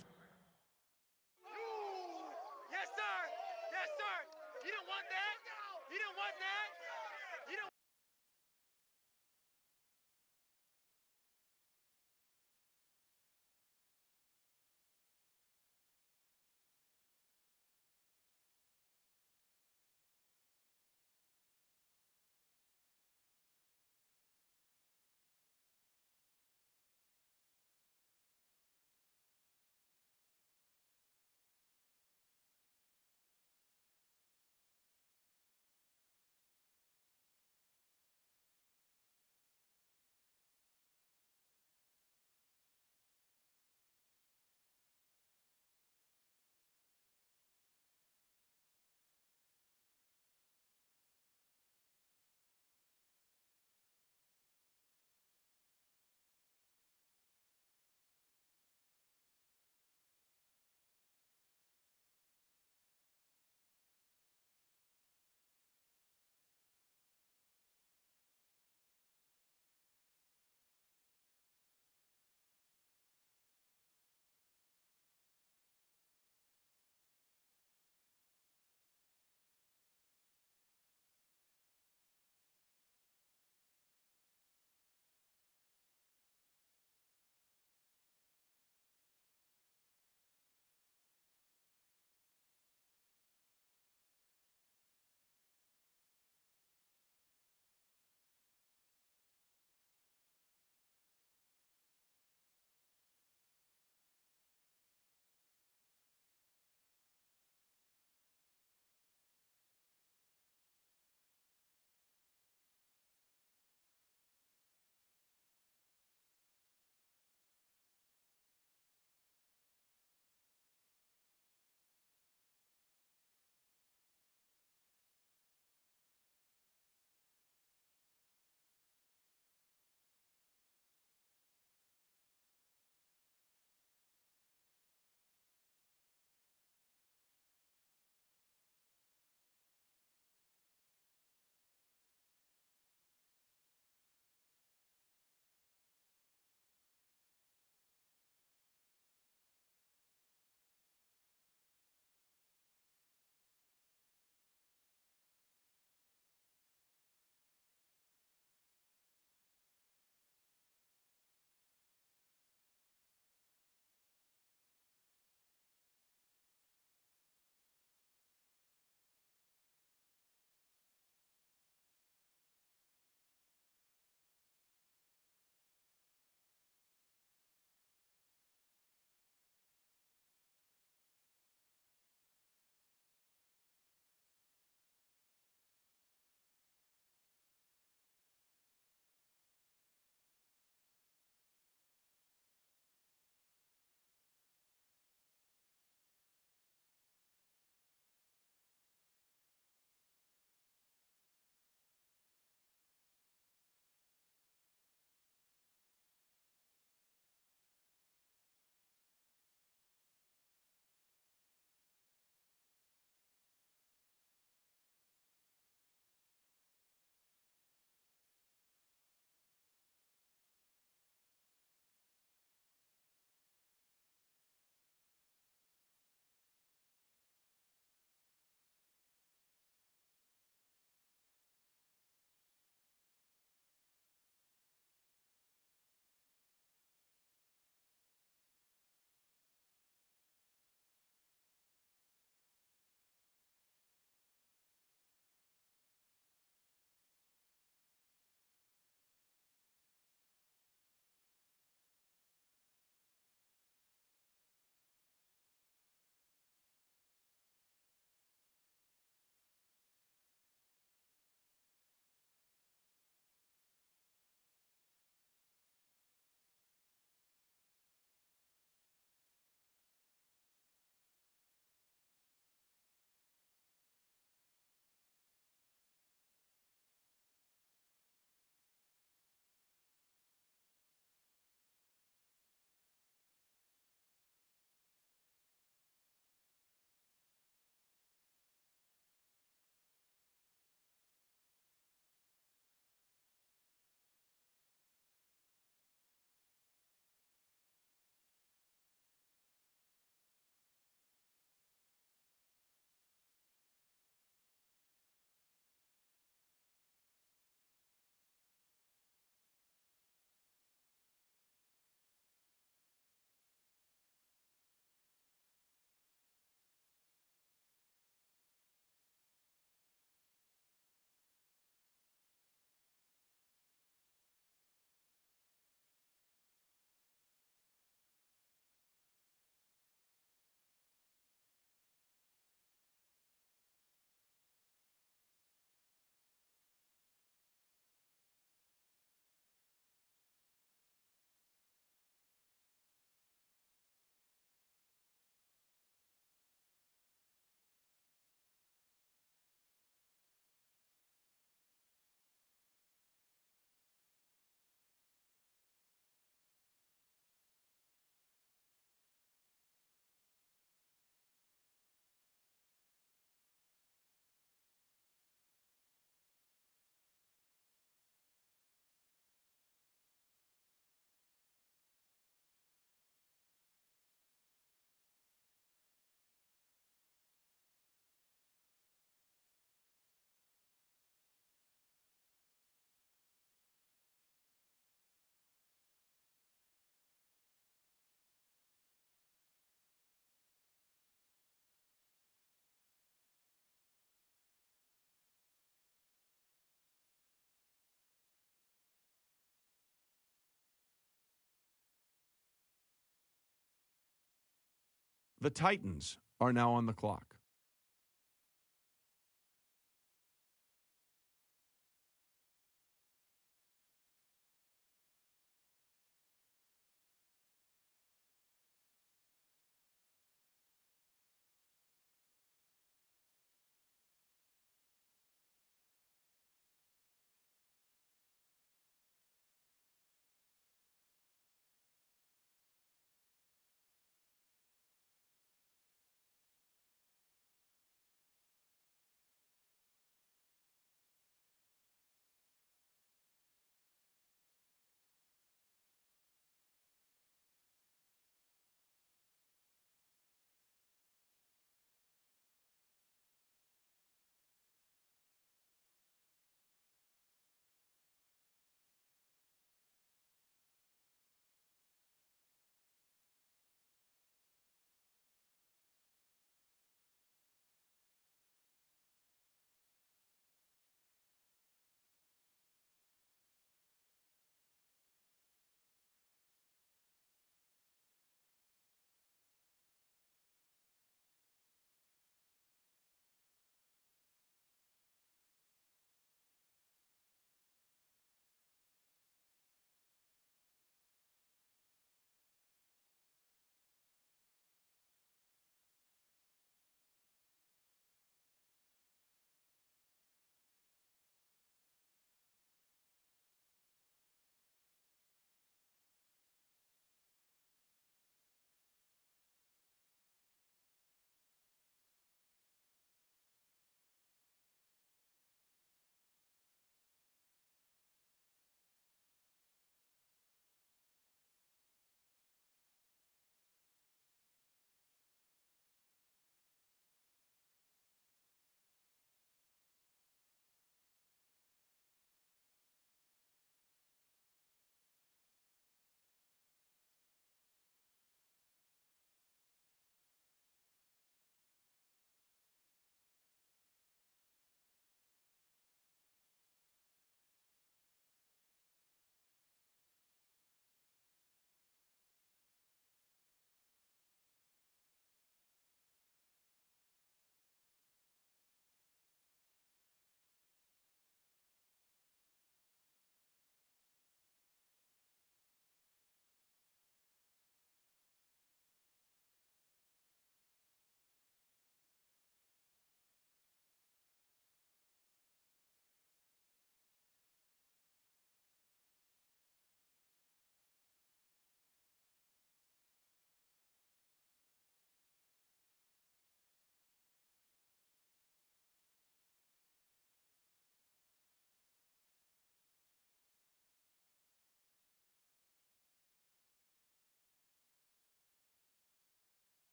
the Titans are now on the clock.